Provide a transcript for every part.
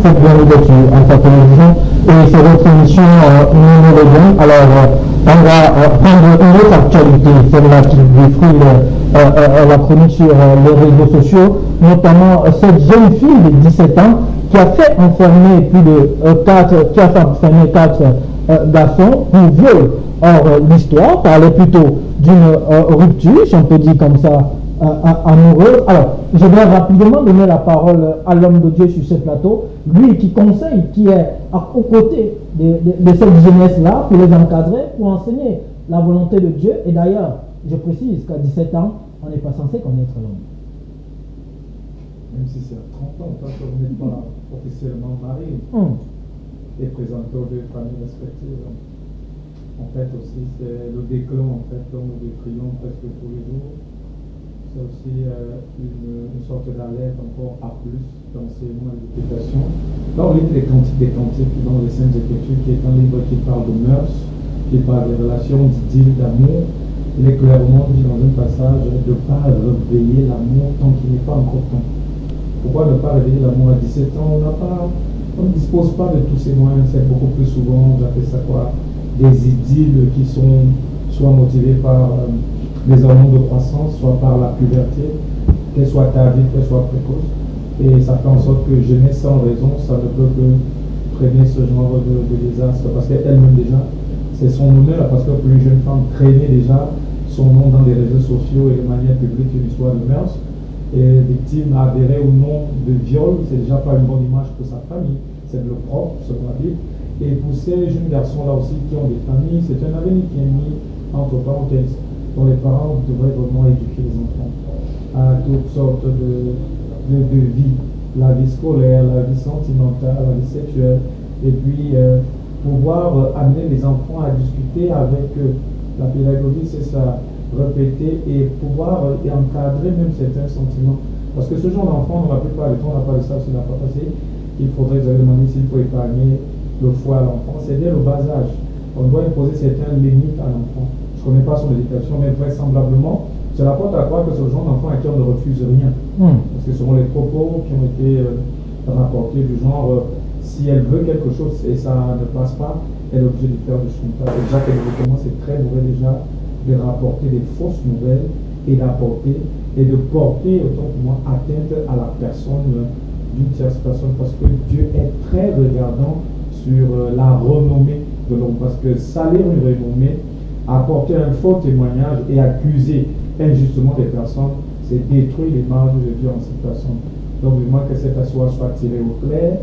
faites bien l'ouverture à sa télévision et c'est votre émission numéro 1. Alors, on va prendre une autre actualité, celle-là qui défile la chronique sur les réseaux sociaux, notamment cette jeune fille de 17 ans qui a fait enfermer plus de 4 garçons pour viol. Or, l'histoire parlait plutôt d'une rupture, si on peut dire comme ça, amoureuse. Alors, je vais rapidement donner la parole à l'homme de Dieu sur ce plateau, lui qui conseille, qui est aux côtés de cette jeunesse-là pour les encadrer, pour enseigner la volonté de Dieu. Et d'ailleurs, je précise qu'à 17 ans, on n'est pas censé connaître l'homme. Même si c'est à 30 ans, tant que vous n'êtes pas officiellement marié et présenteur de familles respectives. En fait, aussi, c'est le déclin, en fait, dont nous décrions presque tous les jours. C'est aussi une sorte d'alerte encore à plus d'enseignement et d'éducation. Là, on lit des cantiques dans les Saintes Écritures, qui est un livre qui parle de mœurs, qui parle des relations, d'idylle, d'amour. Il est clairement dit dans un passage de ne pas réveiller l'amour tant qu'il n'est pas encore temps. Pourquoi ne pas réveiller l'amour à 17 ans? On ne dispose pas de tous ces moyens. C'est beaucoup plus souvent, j'appelle ça quoi, des idylles qui sont soit motivées par les hormones de croissance, soit par la puberté, qu'elle soit tardive, qu'elle soit précoce. Et ça fait en sorte que jeunesse sans raison, ça ne peut que traîner ce genre de désastre. Parce qu'elle-même déjà, c'est son honneur, parce que pour une jeune femme, traîner déjà son nom dans les réseaux sociaux et de manière publique une histoire de mœurs, et victime avérée ou non de viol, c'est déjà pas une bonne image pour sa famille, c'est de le propre, selon la Bible. Et pour ces jeunes garçons-là aussi qui ont des familles, c'est un avenir qui est mis entre parenthèses, dont les parents devraient vraiment éduquer les enfants à toutes sortes de vie, la vie scolaire, la vie sentimentale, la vie sexuelle, et puis pouvoir amener les enfants à discuter avec la pédagogie, c'est ça, répéter et pouvoir encadrer même certains sentiments. Parce que ce genre d'enfant, dans la plupart du temps, on n'a pas de ça, s'il n'a pas passé, il faudrait se demander s'il faut épargner le foie à l'enfant. C'est dès le bas âge. On doit imposer certaines limites à l'enfant. Je ne connais pas son éducation, mais vraisemblablement, cela porte à croire que c'est le genre d'enfant à qui on ne refuse rien. Parce que selon les propos qui ont été rapportés du genre, si elle veut quelque chose et ça ne passe pas, elle est obligée de faire du chantage. Déjà qu'évidemment, c'est très mauvais déjà de rapporter des fausses nouvelles et d'apporter et de porter, autant que moi, atteinte à la personne d'une tierce personne, parce que Dieu est très regardant sur la renommée de l'homme, parce que salir une renommée, apporter un faux témoignage et accuser injustement des personnes, c'est détruire l'image de Dieu en cette personne. Donc, du moins que cette assoir soit tirée au clair,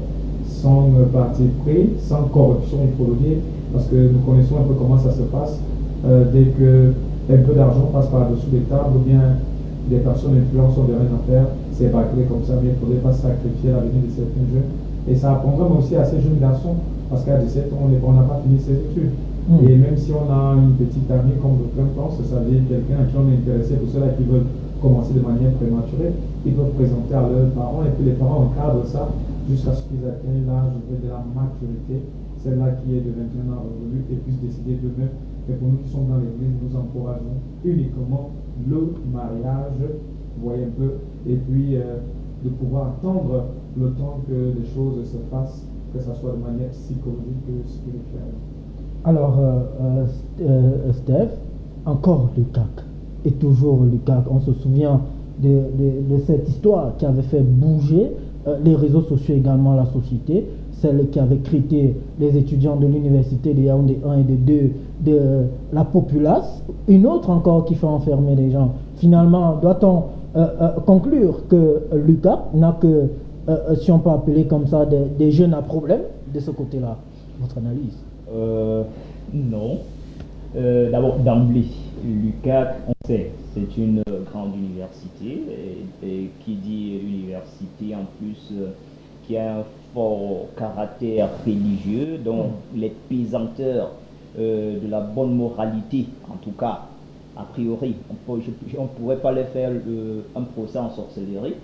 sans parti pris, sans corruption, il faut le dire, parce que nous connaissons un peu comment ça se passe. Dès que un peu d'argent passe par-dessous les tables, ou bien des personnes influentes ont des rien à faire, c'est bâclé comme ça, mais il ne faudrait pas sacrifier l'avenir de certains jeunes. Et ça apprendra aussi à ces jeunes garçons, parce qu'à 17 ans, on n'a pas fini ses études. Et même si on a une petite amie, comme de plein pense, ça veut dire quelqu'un à qui on est intéressé, pour ceux-là qui veulent commencer de manière prématurée, ils peuvent présenter à leurs parents, et puis les parents encadrent ça jusqu'à ce qu'ils atteignent l'âge de la maturité, celle-là qui est de 21 ans revenue, et puissent décider d'eux-mêmes. Et pour nous qui sommes dans l'église, nous encourageons uniquement le mariage, vous voyez un peu, et puis de pouvoir attendre le temps que les choses se fassent, que ce soit de manière psychologique que spirituelle. Alors, Steph, encore le CAC, et toujours le CAC, on se souvient de cette histoire qui avait fait bouger les réseaux sociaux, également la société, celle qui avait critiqué les étudiants de l'université de Yaoundé 1 et de 2 de la populace, une autre encore qui fait enfermer les gens. Finalement, doit-on conclure que Lucas n'a que, si on peut appeler comme ça, des jeunes à problème de ce côté-là? Votre analyse? Non. D'abord, d'emblée, l'UQAC, on sait, c'est une grande université, et qui dit université en plus qui a un fort caractère religieux, donc les pesanteurs de la bonne moralité, en tout cas, a priori, on ne pourrait pas les faire un procès en sorcellerie,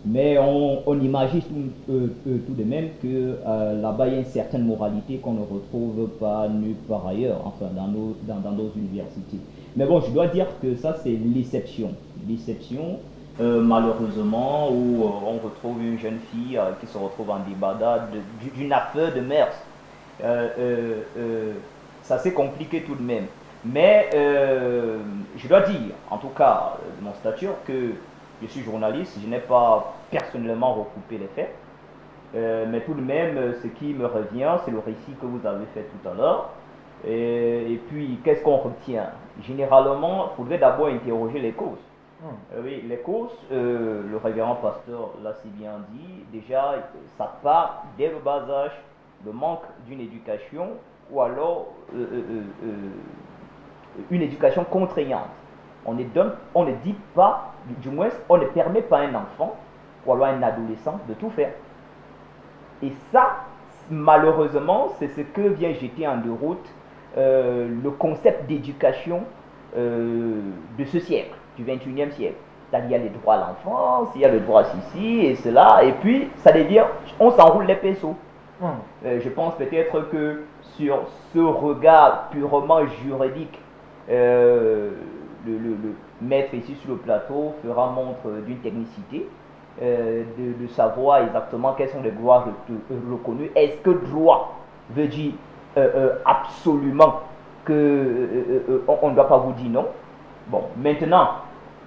mais on imagine tout de même que là-bas il y a une certaine moralité qu'on ne retrouve pas nulle part ailleurs, enfin dans nos universités. Mais bon, je dois dire que ça c'est l'exception. L'exception, malheureusement, où on retrouve une jeune fille qui se retrouve en débandade d'une affaire de mœurs. Ça c'est compliqué tout de même. Mais je dois dire, en tout cas, de mon stature, que je suis journaliste, je n'ai pas personnellement recoupé les faits. Mais tout de même, ce qui me revient, c'est le récit que vous avez fait tout à l'heure. Et puis, qu'est-ce qu'on retient? Généralement, il faudrait d'abord interroger les causes. Oui, les causes, le révérend pasteur l'a si bien dit, déjà, ça part dès le bas âge, le manque d'une éducation ou alors une éducation contraignante. On ne dit pas, du moins, on ne permet pas à un enfant ou alors à un adolescent de tout faire. Et ça, malheureusement, c'est ce que vient jeter en déroute le concept d'éducation de ce siècle, du 21e siècle. C'est-à-dire, il y a les droits à l'enfance, il y a le droit à ceci et cela, et puis ça devient, on s'enroule les pinceaux. Je pense peut-être que sur ce regard purement juridique, le maître ici sur le plateau fera montre d'une technicité, de savoir exactement quels sont les droits reconnus. Est-ce que droit veut dire absolument qu'on ne doit pas vous dire non? Bon, maintenant,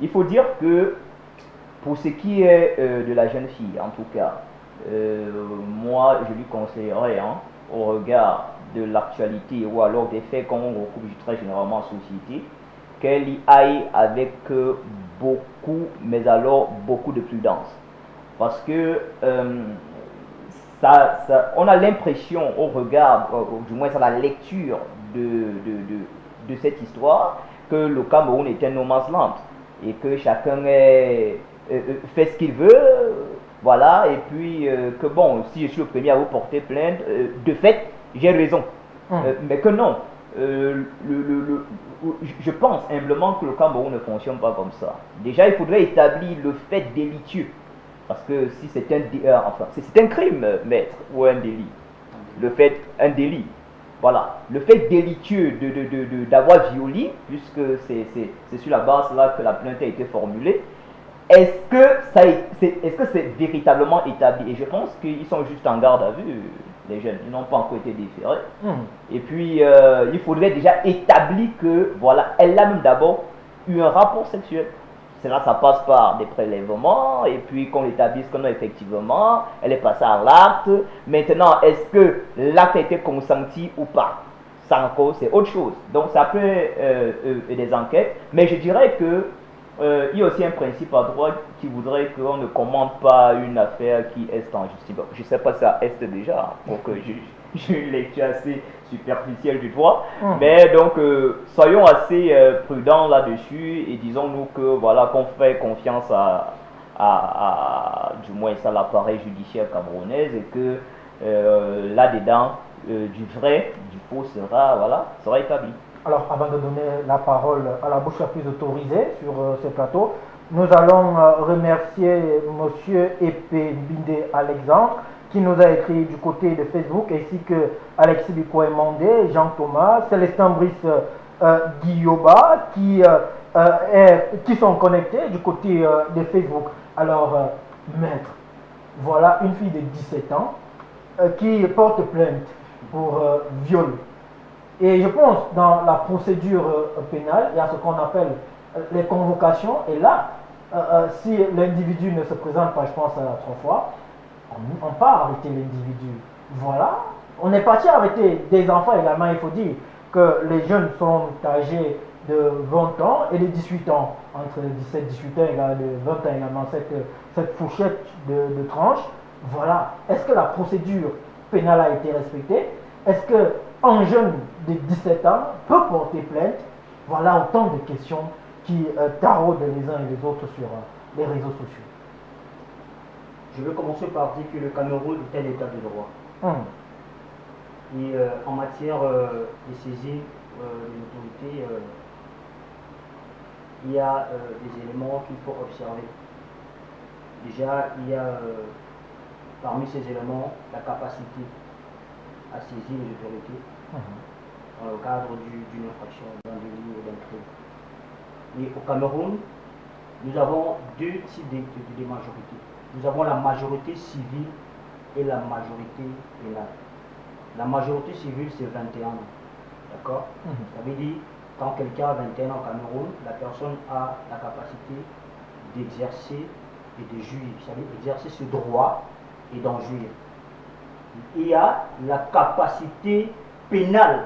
il faut dire que pour ce qui est de la jeune fille, en tout cas, moi, je lui conseillerais, au regard de l'actualité ou alors des faits qu'on recoupe très généralement en société, qu'elle y aille avec beaucoup, mais alors beaucoup de prudence. Parce que on a l'impression, au regard, du moins à la lecture de cette histoire, que le Cameroun est un no man's land et que chacun fait ce qu'il veut, voilà, et puis que bon, si je suis le premier à vous porter plainte, de fait, j'ai raison. Mais que non, je pense humblement que le Cameroun ne fonctionne pas comme ça. Déjà, il faudrait établir le fait délitieux. Parce que si c'est c'est un crime, maître, ou un délit. Un délit. Voilà. Le fait délitieux d'avoir violé, puisque c'est sur la base là que la plainte a été formulée, est-ce que c'est véritablement établi? Et je pense qu'ils sont juste en garde à vue, les jeunes. Ils n'ont pas encore été déférés. Et puis, il faudrait déjà établir que, voilà, elle a même d'abord eu un rapport sexuel. Cela, ça passe par des prélèvements, et puis qu'on établisse que non, effectivement, elle est passée à l'acte. Maintenant, est-ce que l'acte a été consenti ou pas? Ça encore, c'est autre chose. Donc, ça peut des enquêtes, mais je dirais que il y a aussi un principe à droit qui voudrait qu'on ne commande pas une affaire qui est en justice. Bon, je ne sais pas si ça est déjà, pour que j'ai une lecture assez superficielle du droit. Mais donc, soyons assez prudents là-dessus et disons-nous que voilà, qu'on fait confiance du moins à l'appareil judiciaire camerounais et que là-dedans, du vrai, du faux sera établi. Alors, avant de donner la parole à la bouche la plus autorisée sur ce plateau, nous allons remercier M. Epé Bindé Alexandre, qui nous a écrit du côté de Facebook, ainsi que Alexis Bikoé-Mandé, Jean Thomas, Célestin Brice Guilloba, qui sont connectés du côté de Facebook. Alors, maître, voilà une fille de 17 ans qui porte plainte pour viol. Et je pense dans la procédure pénale, il y a ce qu'on appelle les convocations. Et là, si l'individu ne se présente pas, je pense, 3 fois, on part arrêter l'individu. Voilà. On est parti arrêter des enfants également. Il faut dire que les jeunes sont âgés de 20 ans et de 18 ans. Entre 17 et 18 ans et de 20 ans également, cette fourchette de tranche. Voilà. Est-ce que la procédure pénale a été respectée? Est-ce qu'un jeune de 17 ans peut porter plainte? Voilà autant de questions qui taraudent les uns et les autres sur les réseaux sociaux. Je vais commencer par dire que le Cameroun est un état de droit. Et en matière de saisie des autorités, il y a des éléments qu'il faut observer. Déjà, il y a parmi ces éléments la capacité à saisir les autorités dans le cadre d'une infraction, d'un délit ou d'un crime. Et au Cameroun, nous avons deux types de majorités. Nous avons la majorité civile et la majorité pénale. La majorité civile, c'est 21 ans. D'accord? Ça veut dire, quand quelqu'un a 21 ans au Cameroun, la personne a la capacité d'exercer et de jouir. Ça veut dire exercer ce droit et d'en jouir. Il y a la capacité pénale.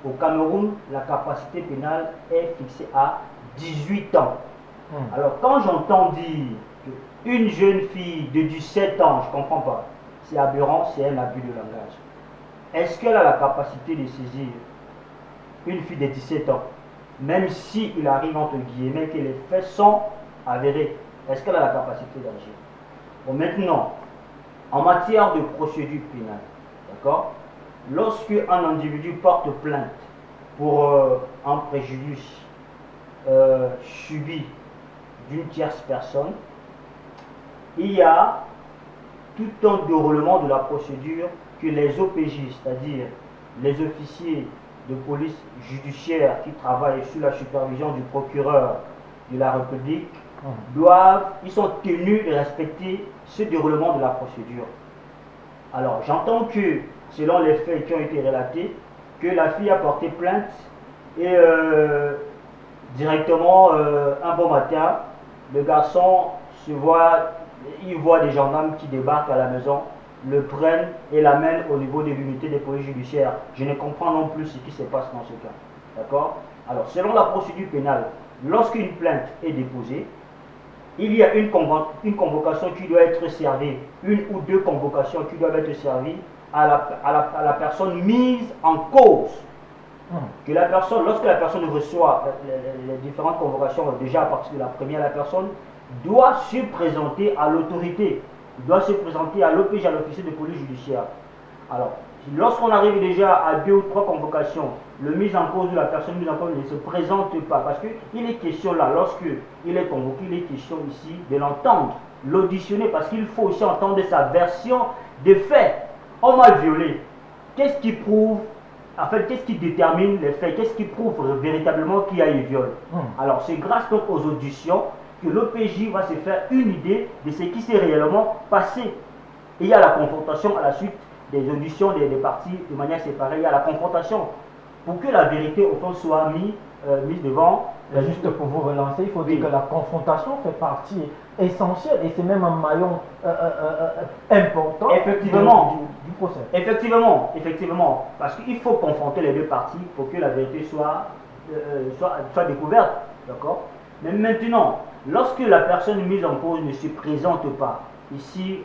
Au Cameroun, la capacité pénale est fixée à 18 ans. Alors, quand j'entends dire qu'une jeune fille de 17 ans, je ne comprends pas, c'est aberrant, c'est un abus de langage. Est-ce qu'elle a la capacité de saisir une fille de 17 ans, même s'il arrive entre guillemets que les faits sont avérés? Est-ce qu'elle a la capacité d'agir? Bon, maintenant, en matière de procédure pénale, d'accord, lorsque un individu porte plainte pour un préjudice subi d'une tierce personne, il y a tout un déroulement de la procédure que les OPJ, c'est-à-dire les officiers de police judiciaire qui travaillent sous la supervision du procureur de la République, ils sont tenus de respecter ce déroulement de la procédure. Alors, j'entends que, selon les faits qui ont été relatés, que la fille a porté plainte et directement, un bon matin, le garçon il voit des gendarmes qui débarquent à la maison, le prennent et l'amènent au niveau de l'unité des polices judiciaires. Je ne comprends non plus ce qui se passe dans ce cas. D'accord? Alors, selon la procédure pénale, lorsqu'une plainte est déposée, il y a une convocation qui doit être servie, une ou deux convocations qui doivent être servies à la personne mise en cause. Que la personne, lorsque la personne reçoit les différentes convocations, déjà à partir de la première, la personne doit se présenter à l'autorité, doit se présenter à l'OPJ, à l'officier de police judiciaire. Alors, lorsqu'on arrive déjà à 2 ou 3 convocations, le mise en cause de la personne mise en cause ne se présente pas, parce qu'il est question là, lorsqu'il est convoqué, il est question ici de l'entendre, l'auditionner, parce qu'il faut aussi entendre sa version des faits. On m'a violé. Qu'est-ce qui prouve, en fait, qu'est-ce qui détermine les faits? Qu'est-ce qui prouve véritablement qu'il y a eu viol? Alors, c'est grâce donc aux auditions que l'OPJ va se faire une idée de ce qui s'est réellement passé. Et il y a la confrontation à la suite des auditions des parties de manière séparée. Il y a la confrontation pour que la vérité au fond soit mise devant. Juste pour vous relancer, il faut dire que la confrontation fait partie essentielle et c'est même un maillon important du procès. Effectivement, parce qu'il faut confronter les deux parties pour que la vérité soit découverte. D'accord? Mais maintenant, lorsque la personne mise en cause ne se présente pas, ici,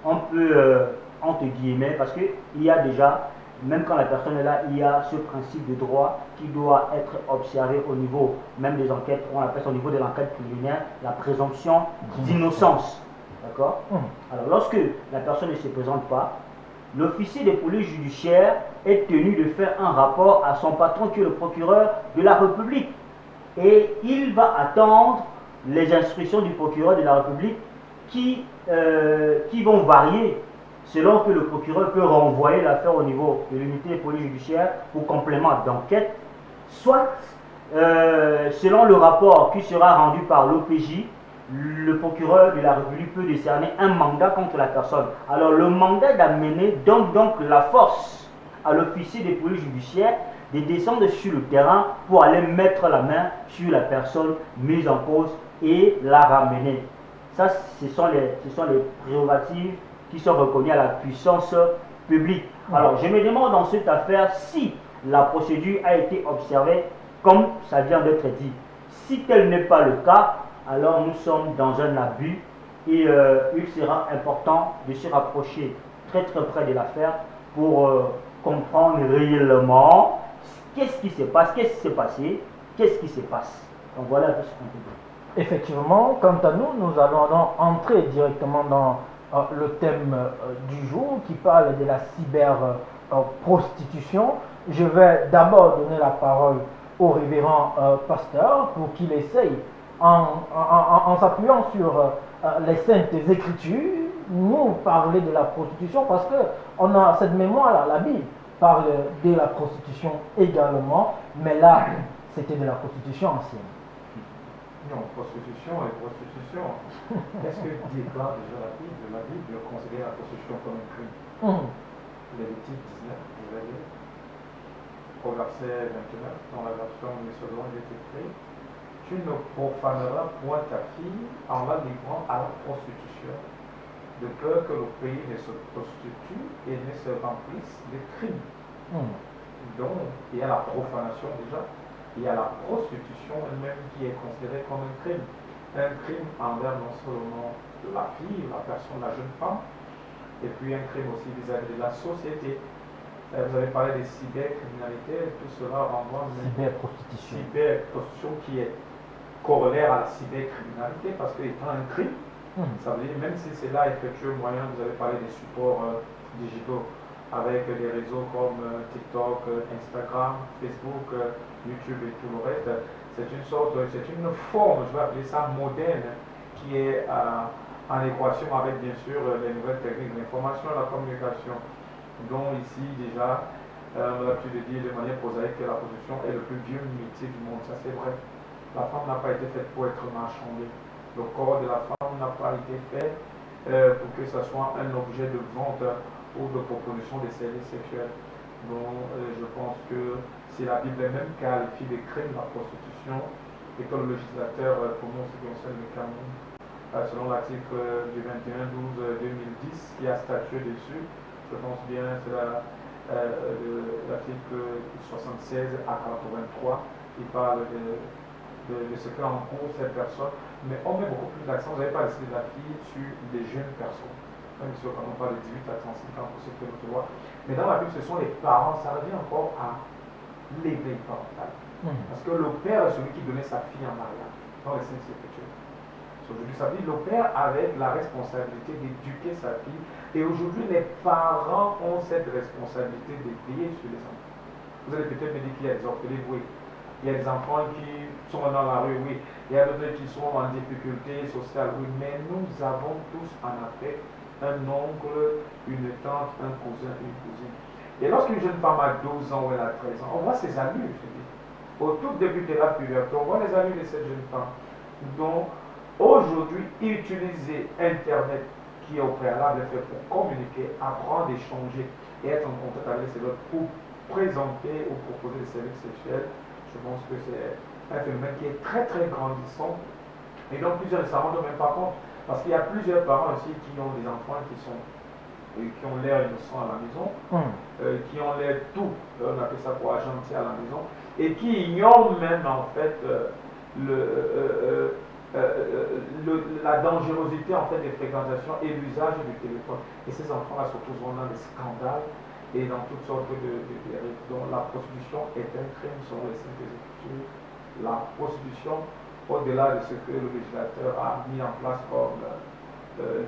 on peut, entre guillemets, parce qu'il y a déjà, même quand la personne est là, il y a ce principe de droit qui doit être observé au niveau même des enquêtes, on appelle ça au niveau de l'enquête préliminaire, la présomption d'innocence. D'accord? Alors, lorsque la personne ne se présente pas, l'officier de police judiciaire est tenu de faire un rapport à son patron qui est le procureur de la République. Et il va attendre les instructions du procureur de la République qui vont varier selon que le procureur peut renvoyer l'affaire au niveau de l'unité de police judiciaire pour complément d'enquête, soit selon le rapport qui sera rendu par l'OPJ, le procureur de la République peut décerner un mandat contre la personne. Alors le mandat d'amener donne donc la force à l'officier de police judiciaire de descendre sur le terrain pour aller mettre la main sur la personne mise en cause et la ramener. Ça, ce sont les prérogatives qui sont reconnues à la puissance publique. Alors, je me demande dans cette affaire si la procédure a été observée comme ça vient d'être dit. Si tel n'est pas le cas, alors nous sommes dans un abus et il sera important de se rapprocher très près de l'affaire pour comprendre réellement qu'est-ce qui se passe, qu'est-ce qui s'est passé, qu'est-ce qui se passe. Donc voilà ce qu'on peut dire. Effectivement, quant à nous, nous allons donc entrer directement dans le thème du jour qui parle de la cyberprostitution. Je vais d'abord donner la parole au révérend pasteur pour qu'il essaye, en s'appuyant sur les saintes écritures, nous parler de la prostitution, parce qu'on a cette mémoire-là, la Bible parle de la prostitution également, mais là, c'était de la prostitution ancienne. Non, prostitution et prostitution. Qu'est-ce que déclare déjà la Bible? La Bible considère la prostitution comme un crime. Lévitique 19, vous voyez, au verset 29, dans la version Maisonneau, il est écrit: tu ne profaneras point ta fille en la livrant à la prostitution, de peur que le pays ne se prostitue et ne se remplisse de crimes. Donc, il y a la profanation déjà, il y a la prostitution elle-même qui est considérée comme un crime. Un crime envers non seulement la fille, la personne, la jeune femme, et puis un crime aussi vis-à-vis de la société. Vous avez parlé des cybercriminalités, tout cela renvoie cyberprostitution qui est corollaire à la cybercriminalité parce qu'étant un crime, ça veut dire même si c'est là effectué au moyen, vous avez parlé des supports digitaux avec des réseaux comme TikTok, Instagram, Facebook, YouTube et tout le reste, c'est une forme, je vais appeler ça moderne, qui est en équation avec bien sûr les nouvelles techniques de l'information et la communication. Donc ici déjà, on a l'habitude de dire de manière prosaïque que la prostitution est le plus vieux métier du monde, ça c'est vrai. La femme n'a pas été faite pour être marchandée. Le corps de la femme n'a pas été fait pour que ce soit un objet de vente ou de proposition des services sexuels. Donc je pense que c'est la Bible même qui qualifie de crime la prostitution et que le législateur prononce ce qui concerne le Cameroun, selon l'article du 21-12-2010 qui a statué dessus. Je pense bien, c'est l'article 76 à 83 qui parle de ce qu'en cours cette personne. Mais on met beaucoup plus d'accent, vous n'avez pas laissé la fille sur des jeunes personnes. Même si quand on parle de 18 à 35 ans, pour ceux qui le voient. Mais dans la Bible, ce sont les parents, ça revient encore à l'éveil parental. Parce que le père est celui qui donnait sa fille en mariage dans les Saintes Écritures. Aujourd'hui, ça veut dire que le père avait la responsabilité d'éduquer sa fille. Et aujourd'hui, les parents ont cette responsabilité de veiller sur les enfants. Vous allez peut-être me dire qu'il y a des orphelins, oui. Il y a des enfants qui sont dans la rue, oui. Il y a d'autres qui sont en difficulté sociale, oui. Mais nous avons tous en Afrique un oncle, une tante, un cousin, une cousine. Et lorsqu'une jeune femme a 12 ans ou elle a 13 ans, on voit ses allures, je dis. Au tout début de la puberté, on voit les allures de cette jeune femme. Donc, aujourd'hui, utiliser Internet qui est au préalable fait pour communiquer, apprendre, échanger et être en contact avec les autres pour présenter ou proposer des services sexuels, je pense que c'est un phénomène qui est très très grandissant. Et donc plusieurs ne s'en rendent même pas compte. Parce qu'il y a plusieurs parents aussi qui ont des enfants qui ont l'air innocents à la maison, qui ont l'air tout, on appelle ça pour gentil à la maison, et qui ignorent même en fait la dangerosité en fait des fréquentations et l'usage du téléphone. Et ces enfants-là se retrouvent dans des scandales et dans toutes sortes de dérives. Donc la prostitution est un crime selon les Saintes Écritures. La prostitution, au-delà de ce que le législateur a mis en place comme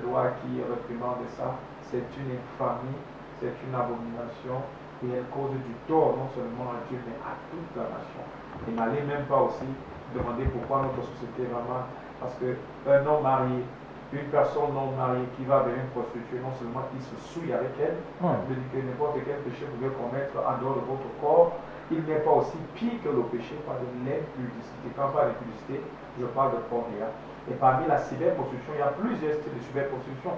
loi qui réprimande ça, c'est une infamie, c'est une abomination et elle cause du tort non seulement à Dieu mais à toute la nation. Et n'allez même pas aussi demander pourquoi notre société va mal. Parce qu'un homme marié, une personne non mariée qui va vers une prostituée, non seulement il se souille avec elle, mais que n'importe quel péché vous pouvez commettre en dehors de votre corps, il n'est pas aussi pire que le péché par de l'impudicité. Quand je parle d'impudicité, je parle de pornéa. Et parmi la cyberprostitution, il y a plusieurs styles de cyberprostitution.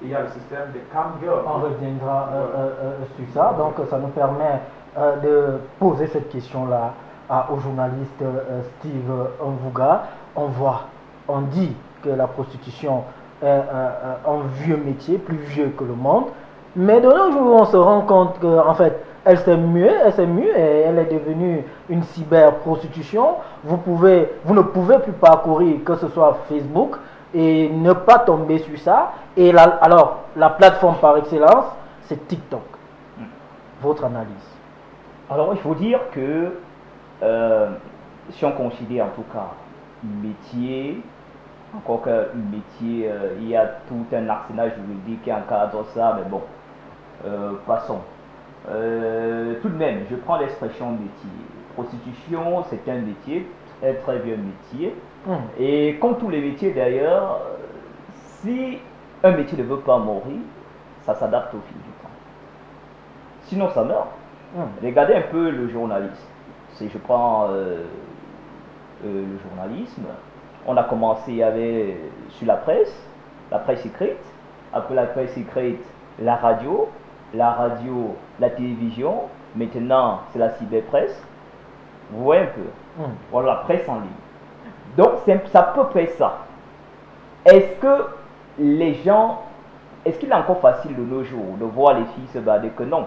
Il y a le système des camgirls. On reviendra sur ça. Donc, ça nous permet de poser cette question-là au journaliste Steve Mvuga. On dit que la prostitution est un vieux métier, plus vieux que le monde. Mais de nos jours, on se rend compte qu'en fait, elle s'est muée et elle est devenue une cyberprostitution. Vous ne pouvez plus parcourir que ce soit Facebook et ne pas tomber sur ça. Et alors, la plateforme par excellence, c'est TikTok. Votre analyse? Alors, il faut dire que si on considère en tout cas métier, encore qu'un métier, il y a tout un arsenal juridique qui encadre ça, mais bon, passons. Tout de même, je prends l'expression métier. Prostitution, c'est un métier, un très vieux métier. Et comme tous les métiers d'ailleurs, si un métier ne veut pas mourir, ça s'adapte au fil du temps. Sinon, ça meurt. Regardez un peu le journaliste. Si je prends le journalisme. On a commencé sur la presse écrite. Après la presse écrite, la radio, la télévision. Maintenant, c'est la cyberpresse. Vous voyez un peu. Voilà, la presse en ligne. Donc, c'est à peu près ça. Est-ce qu'il est encore facile de nos jours de voir les filles se balader? Que non.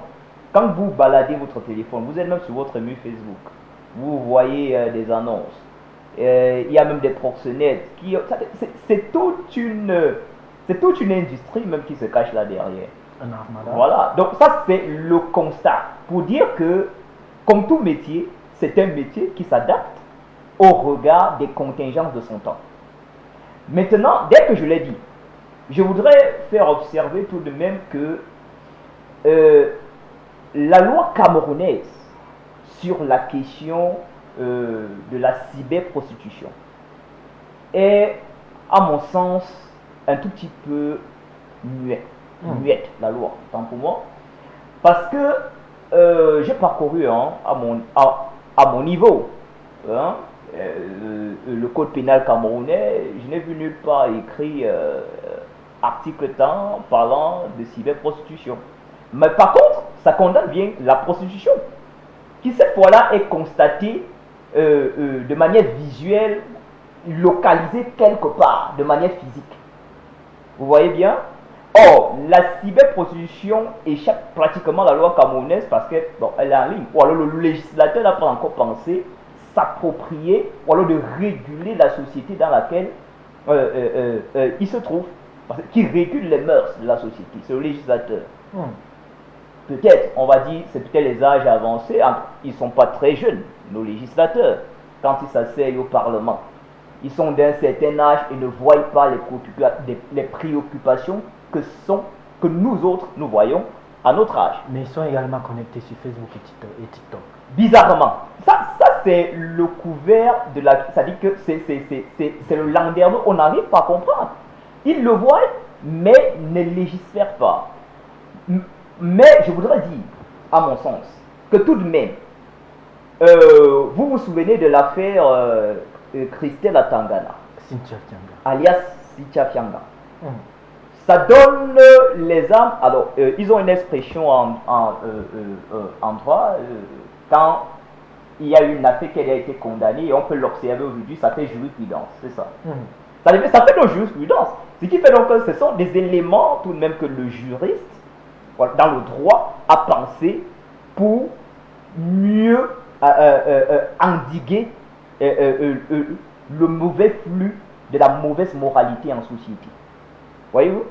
Quand vous baladez votre téléphone, vous êtes même sur votre mur Facebook, vous voyez des annonces. Il y a même des proxénètes. C'est toute une industrie même qui se cache là derrière. Voilà. Donc ça, c'est le constat. Pour dire que, comme tout métier, c'est un métier qui s'adapte au regard des contingences de son temps. Maintenant, dès que je l'ai dit, je voudrais faire observer tout de même que la loi camerounaise sur la question de la cyberprostitution est, à mon sens, un tout petit peu muette, la loi, tant pour moi, parce que j'ai parcouru à mon niveau le code pénal camerounais. Je n'ai vu nulle part écrit article temps parlant de cyberprostitution. Mais par contre, ça condamne bien la prostitution, qui cette fois-là est constatée de manière visuelle, localisée quelque part, de manière physique. Vous voyez bien? Or, la cyberprostitution échappe pratiquement à la loi camerounaise parce qu'elle est en ligne. Ou alors le législateur n'a pas encore pensé s'approprier, ou alors de réguler la société dans laquelle il se trouve. Qui régule les mœurs de la société, c'est le législateur. Peut-être, on va dire, c'est peut-être les âges avancés, ils ne sont pas très jeunes, nos législateurs, quand ils s'asseyent au Parlement. Ils sont d'un certain âge et ne voient pas les préoccupations que nous autres, nous voyons à notre âge. Mais ils sont également connectés sur Facebook et TikTok. Bizarrement. Ça c'est le couvert de la... Ça dit que c'est le landerneau, on n'arrive pas à comprendre. Ils le voient, mais ne légifèrent pas. Mais je voudrais dire, à mon sens, que tout de même, vous vous souvenez de l'affaire Christelle Atangana, alias Cynthia Fianga. Ça donne les âmes. Alors, ils ont une expression en droit. Quand il y a une affaire qui a été condamnée, et on peut l'observer aujourd'hui, ça fait jurisprudence, c'est ça. Ça fait nos jurisprudence. Ce qui fait donc que ce sont des éléments tout de même que le juriste, dans le droit, a pensé pour mieux endiguer le mauvais flux de la mauvaise moralité en société. Voyez-vous?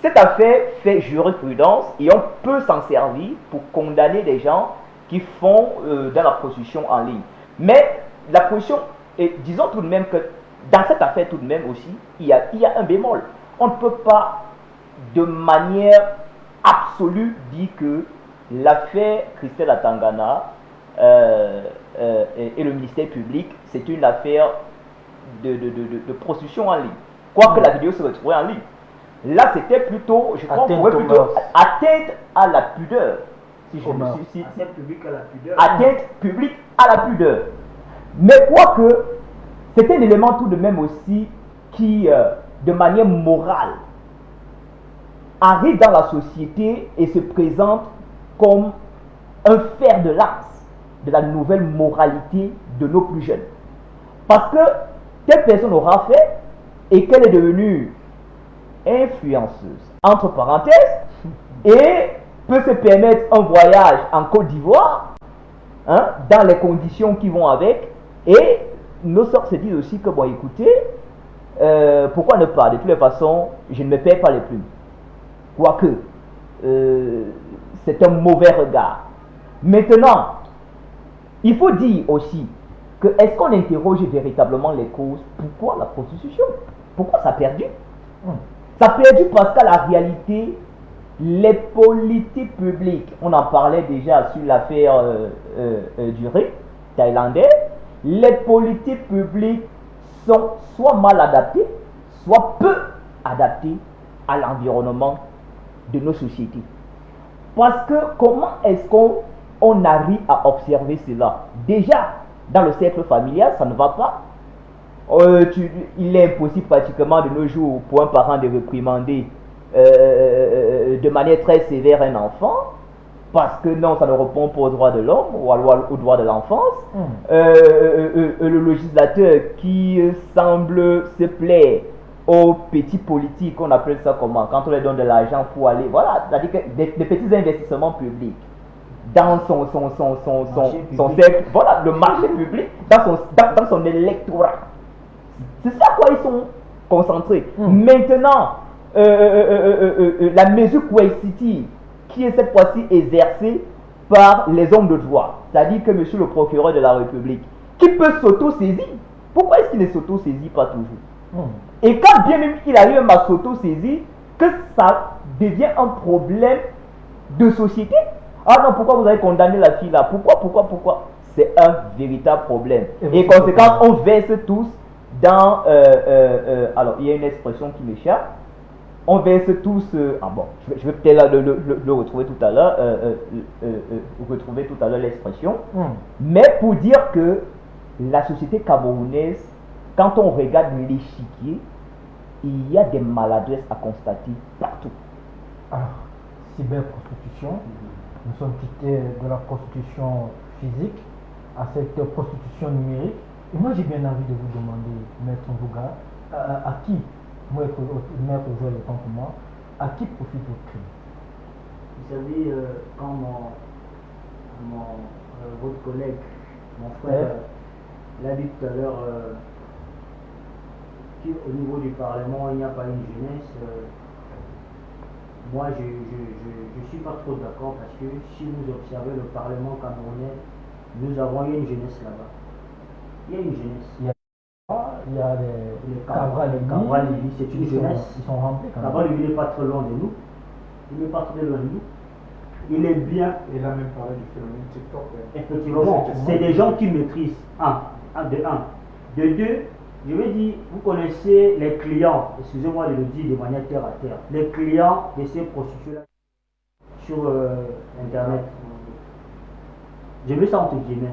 Cette affaire fait jurisprudence et on peut s'en servir pour condamner des gens qui font dans la prostitution en ligne. Mais la prostitution, disons tout de même que dans cette affaire tout de même aussi, il y a un bémol. On ne peut pas de manière absolue dire que l'affaire Christelle Atangana et le ministère public, c'est une affaire de prostitution en ligne. Quoique la vidéo se retrouvait en ligne. Là, c'était plutôt, je crois, atteinte à la pudeur. Atteinte publique à la pudeur. Atteinte publique à la pudeur. Mais quoique, c'est un élément tout de même aussi qui, de manière morale, arrive dans la société et se présente comme un fer de lance de la nouvelle moralité de nos plus jeunes. Parce que telle personne aura fait et qu'elle est devenue influenceuse, entre parenthèses, et peut se permettre un voyage en Côte d'Ivoire, dans les conditions qui vont avec, et nos sœurs se disent aussi que, bon, écoutez, pourquoi ne pas? De toutes les façons, je ne me perds pas les plumes. Quoique, c'est un mauvais regard. Maintenant, il faut dire aussi que est-ce qu'on interroge véritablement les causes? Pourquoi la prostitution? Pourquoi ça a perdu? Ça a perdu parce qu'à la réalité, les politiques publiques, on en parlait déjà sur l'affaire du riz thaïlandais, les politiques publiques sont soit mal adaptées, soit peu adaptées à l'environnement de nos sociétés. Parce que comment est-ce qu'on arrive à observer cela? Déjà, dans le cercle familial, ça ne va pas. il est impossible pratiquement de nos jours pour un parent de réprimander de manière très sévère un enfant, parce que non, ça ne répond pas aux droits de l'homme ou aux droits de l'enfance. Le législateur qui semble se plaire aux petits politiques, on appelle ça comment, quand on leur donne de l'argent pour aller, voilà, c'est-à-dire que des petits investissements publics dans son cercle, voilà, le marché public, dans son électorat. C'est ça quoi ils sont concentrés. Maintenant, la mesure coercitive qui est cette fois-ci exercée par les hommes de droit, c'est-à-dire que monsieur le procureur de la République, qui peut s'auto-saisir. Pourquoi est-ce qu'il ne s'auto-saisit pas toujours? Et quand bien même il arrive à s'auto-saisir, que ça devient un problème de société. Ah non, pourquoi vous avez condamné la fille là? Pourquoi? C'est un véritable problème. Et conséquence, on verse tous dans... alors, il y a une expression qui m'échappe. On verse tous... je vais peut-être le retrouver tout à l'heure. Retrouver tout à l'heure l'expression. Mais pour dire que la société camerounaise, quand on regarde l'échiquier, il y a des maladresses à constater partout. Alors, cyberprostitution. Nous sommes quittés de la prostitution physique à cette prostitution numérique. Et moi, j'ai bien envie de vous demander, Maître Mbouga, à qui, Maître Joël autant que moi, à qui profite votre crime? Vous savez, quand votre collègue, mon frère, l'a dit tout à l'heure, qu'au niveau du Parlement, il n'y a pas une jeunesse. Moi, je ne suis pas trop d'accord parce que si vous observez le Parlement camerounais, nous avons une jeunesse là-bas. Il y a une jeunesse. Il y a les Cabral Lévy, c'est une jeunesse. Ils sont remplis quand même. Cabral Lévy n'est pas très loin de nous. Il n'est pas très loin de nous. Il est bien. Il a même parlé du phénomène TikTok. Effectivement, c'est des gens qui maîtrisent. De deux, je vais dire, vous connaissez les clients, excusez-moi de le dire de manière terre à terre, les clients de ces prostituées-là sur Internet. Je mets ça entre guillemets.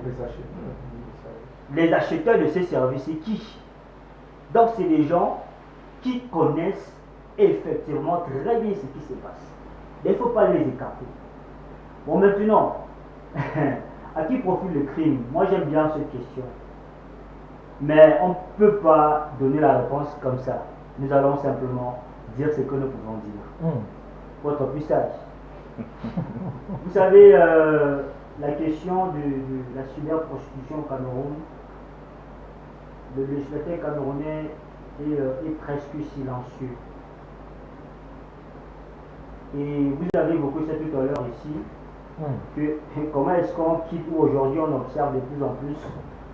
Les acheteurs de ces services, c'est qui? Donc, c'est des gens qui connaissent effectivement très bien ce qui se passe. Mais il ne faut pas les écarter. Bon, maintenant, à qui profite le crime? Moi, j'aime bien cette question. Mais on ne peut pas donner la réponse comme ça. Nous allons simplement dire ce que nous pouvons dire. Votre plus sage. Vous savez, la question de la cyberprostitution au Cameroun, le législateur camerounais est presque silencieux. Et vous avez évoqué ça tout à l'heure ici, que comment est-ce qu'on quitte, ou aujourd'hui on observe de plus en plus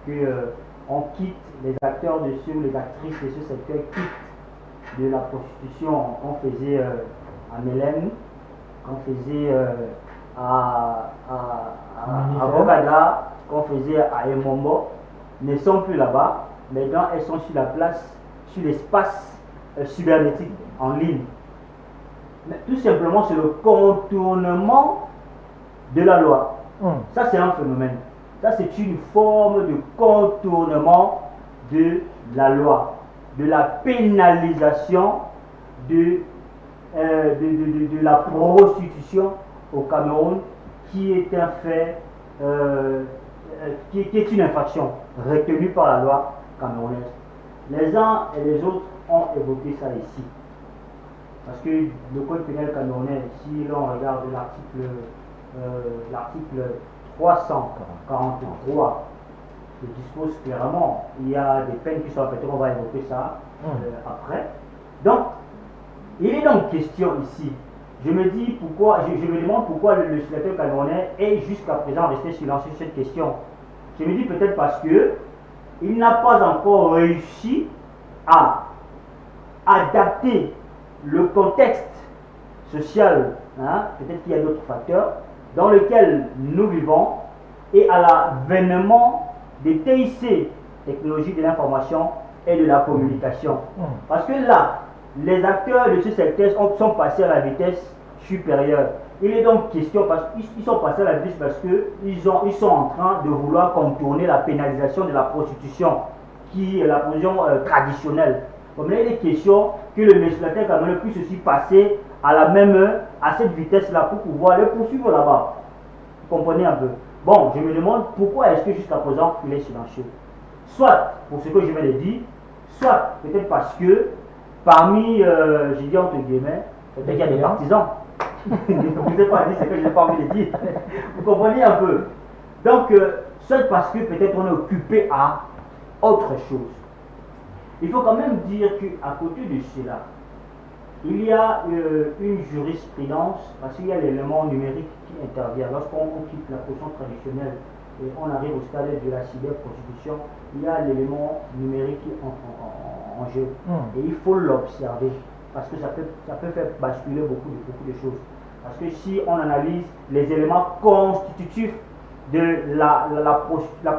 que on quitte les acteurs les actrices de ce secteur quittent de la prostitution qu'on faisait à Mélène, qu'on faisait à Bogada, qu'on faisait à Emombo, ne sont plus là-bas. Maintenant, elles sont sur la place, sur l'espace cybernétique en ligne. Mais tout simplement, c'est le contournement de la loi. Ça, c'est un phénomène. Ça, c'est une forme de contournement de la loi, de la pénalisation de la prostitution au Cameroun, qui est un fait, qui est une infraction retenue par la loi camerounaise. Les uns et les autres ont évoqué ça ici. Parce que le code pénal camerounais, si l'on regarde l'article 343, il dispose clairement, il y a des peines qui sont répétées, on va évoquer ça après. Donc, il est donc question ici, je me demande pourquoi le législateur camerounais est jusqu'à présent resté silencieux sur cette question. Je me dis peut-être parce que il n'a pas encore réussi à adapter le contexte social, peut-être qu'il y a d'autres facteurs, dans lequel nous vivons, et à l'avènement des TIC, technologies de l'information et de la communication. Parce que là, les acteurs de ce secteur sont passés à la vitesse supérieure. Il est donc question, parce qu'ils sont passés à la vitesse parce qu'ils sont en train de vouloir contourner la pénalisation de la prostitution. qui est la position traditionnelle. Comme il est question que le législateur camerounais puisse aussi passer à la même heure, à cette vitesse-là, pour pouvoir les poursuivre là-bas. Vous comprenez un peu? Bon, je me demande pourquoi est-ce que jusqu'à présent il est silencieux. Soit pour ce que je viens de dire, soit peut-être parce que parmi, je dis entre guillemets, peut-être qu'il y a des partisans. Je ne vous ai pas dit ce que je n'ai pas envie de dire. Vous comprenez un peu? Donc, soit parce que peut-être on est occupé à autre chose. Il faut quand même dire qu'à côté de cela, il y a une jurisprudence, parce qu'il y a l'élément numérique qui intervient. Lorsqu'on quitte la position traditionnelle et on arrive au stade de la cyberprostitution, il y a l'élément numérique qui entre en jeu. Et il faut l'observer, parce que ça peut faire basculer beaucoup de choses. Parce que si on analyse les éléments constitutifs de la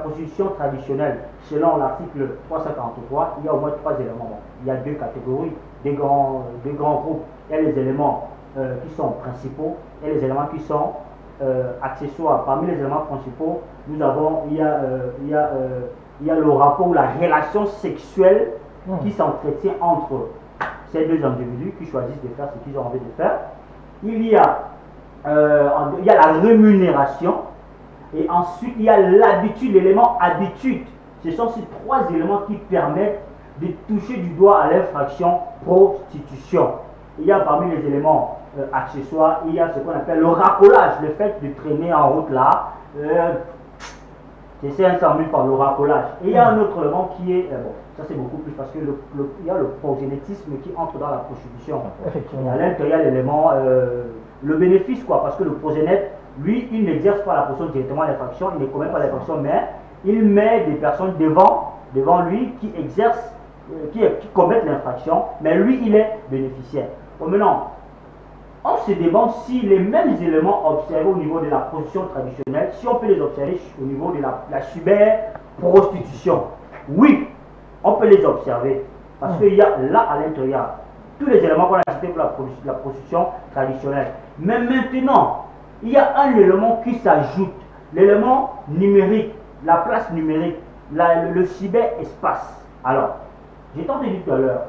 prostitution traditionnelle, selon l'article 343, il y a au moins 3 éléments. Bon, il y a 2 catégories, des grands groupes. Il y a les éléments qui sont principaux et les éléments qui sont accessoires. Parmi les éléments principaux, il y a le rapport ou la relation sexuelle qui s'entretient entre ces 2 individus qui choisissent de faire ce qu'ils ont envie de faire. Il y a la rémunération. Et ensuite, il y a l'habitude, l'élément habitude. Ce sont ces 3 éléments qui permettent de toucher du doigt à l'infraction prostitution. Il y a parmi les éléments accessoires, il y a ce qu'on appelle le racolage, le fait de traîner en route là. C'est 500 000 par le racolage. Et il y a un autre élément qui est, bon, ça c'est beaucoup plus parce que il y a le progénétisme qui entre dans la prostitution. Et à l'intérieur, il y a l'élément, le bénéfice quoi, parce que le progénète, lui, il n'exerce pas la portion directement l'infraction, il ne commet pas l'infraction, mais il met des personnes devant lui qui exercent, qui commettent l'infraction, mais lui, il est bénéficiaire. Bon, maintenant, on se demande si les mêmes éléments observés au niveau de la prostitution traditionnelle, si on peut les observer au niveau de la cyber-prostitution. Oui, on peut les observer, parce qu'il y a là à l'intérieur tous les éléments qu'on a cités pour la prostitution traditionnelle. Mais maintenant, il y a un élément qui s'ajoute, l'élément numérique, la place numérique, le cyberespace. Alors, j'ai tenté de dire tout à l'heure,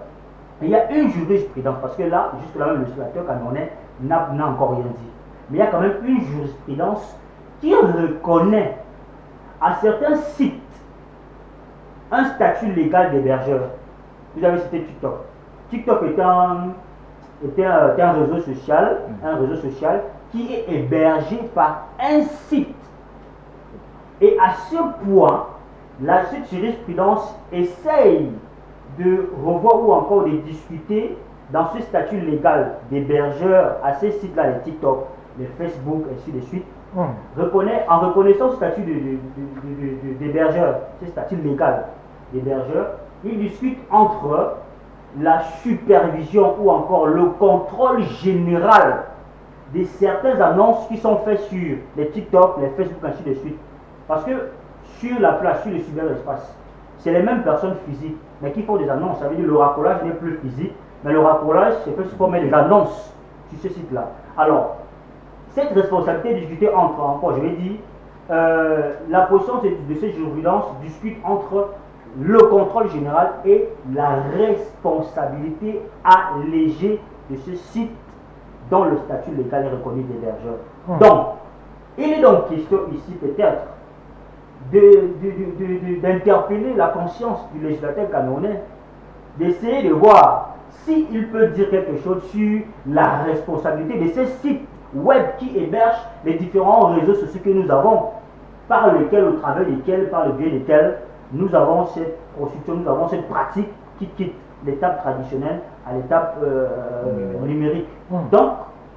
il y a une jurisprudence, parce que là, jusque-là, le législateur camerounais n'a encore rien dit. Mais il y a quand même une jurisprudence qui reconnaît à certains sites un statut légal d'hébergeur. Vous avez cité TikTok. TikTok est un réseau social qui est hébergé par un site. Et à ce point, cette jurisprudence essaye de revoir ou encore de discuter dans ce statut légal d'hébergeur à ces sites-là, les TikTok, les Facebook, ainsi de suite, en reconnaissant ce statut d'hébergeur, ce statut légal d'hébergeur, ils discutent entre la supervision ou encore le contrôle général de certaines annonces qui sont faites sur les TikTok, les Facebook, ainsi de suite. Parce que sur la place, sur le cyberespace, c'est les mêmes personnes physiques, mais qui font des annonces. Ça veut dire que le racolage n'est plus physique, mais le racolage, c'est fait pour mettre des annonces sur ce site-là. Alors, cette responsabilité est discutée encore, je vais dire, la position de cette jurisprudence discute entre le contrôle général et la responsabilité allégée de ce site dont le statut légal est reconnu d'hébergeur. Donc, il est donc question ici peut-être d'interpeller la conscience du législateur camerounais, d'essayer de voir s'il peut dire quelque chose sur la responsabilité de ces sites web qui hébergent les différents réseaux sociaux que nous avons, par lesquels, au travers desquels, par le biais desquels, nous avons cette prostitution, nous avons cette pratique qui quitte l'étape traditionnelle à l'étape numérique. Donc,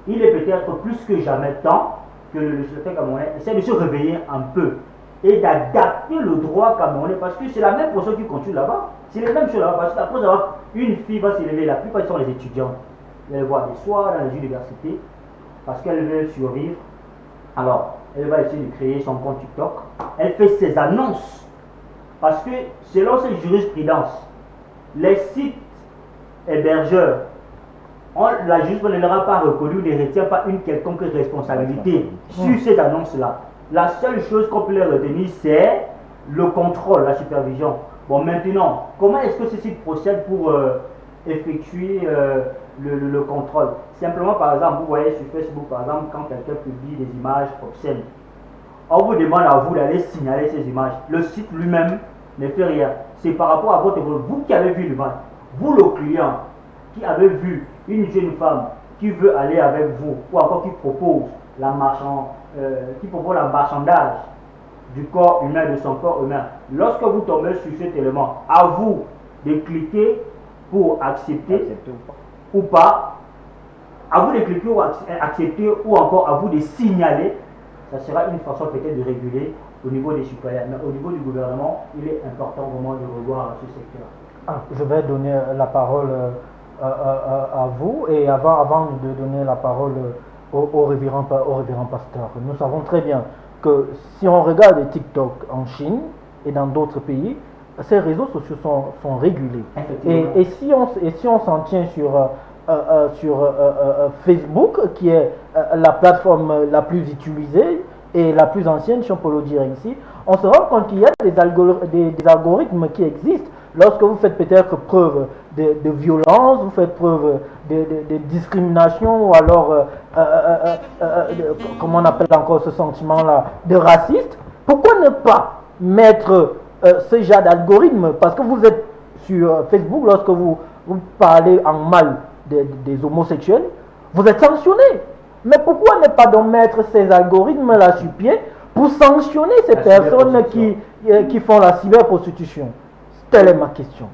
il est peut-être plus que jamais temps que le législateur camerounais essaie de se réveiller un peu et d'adapter le droit camerounais, parce que c'est la même personne qui continue là-bas. C'est les mêmes choses là-bas, parce qu'après avoir une fille va s'élever, la plupart sont les étudiants. Elle va des soirs dans les universités parce qu'elle veut survivre. Alors, elle va essayer de créer son compte TikTok. Elle fait ses annonces parce que selon cette jurisprudence, les sites hébergeurs, la justice ne leur a pas reconnu, ne retient pas une quelconque responsabilité sur ces annonces-là. La seule chose qu'on peut leur retenir, c'est le contrôle, la supervision. Bon, maintenant, comment est-ce que ceci procède pour effectuer le contrôle? Simplement, par exemple, vous voyez sur Facebook, par exemple, quand quelqu'un publie des images obscènes, on vous demande à vous d'aller signaler ces images. Le site lui-même ne fait rien. C'est par rapport à votre rôle. Vous qui avez vu l'image, vous le client, qui avez vu une jeune femme qui veut aller avec vous, ou encore qui propose la marchandage du corps humain, de son corps humain. Lorsque vous tombez sur cet élément, à vous de cliquer pour accepter ou pas, à vous de cliquer pour accepter ou encore à vous de signaler. Ça sera une façon peut-être de réguler au niveau des citoyens. Mais au niveau du gouvernement, il est important vraiment de revoir ce secteur. Je vais donner la parole à vous, et avant de donner la parole au révérend pasteur. Nous savons très bien que si on regarde TikTok en Chine et dans d'autres pays, ces réseaux sociaux sont régulés. Et si on s'en tient sur Facebook, qui est la plateforme la plus utilisée et la plus ancienne, si on peut le dire ici, on se rend compte qu'il y a des algorithmes qui existent. Lorsque vous faites peut-être preuve de violence, vous faites preuve de discrimination, ou alors, comment on appelle encore ce sentiment-là, de raciste, pourquoi ne pas mettre ce genre d'algorithme? Parce que vous êtes sur Facebook, lorsque vous parlez en mal des homosexuels, vous êtes sanctionné. Mais pourquoi ne pas donc mettre ces algorithmes-là sur pied pour sanctionner ces personnes qui font la cyberprostitution? Telle est ma question.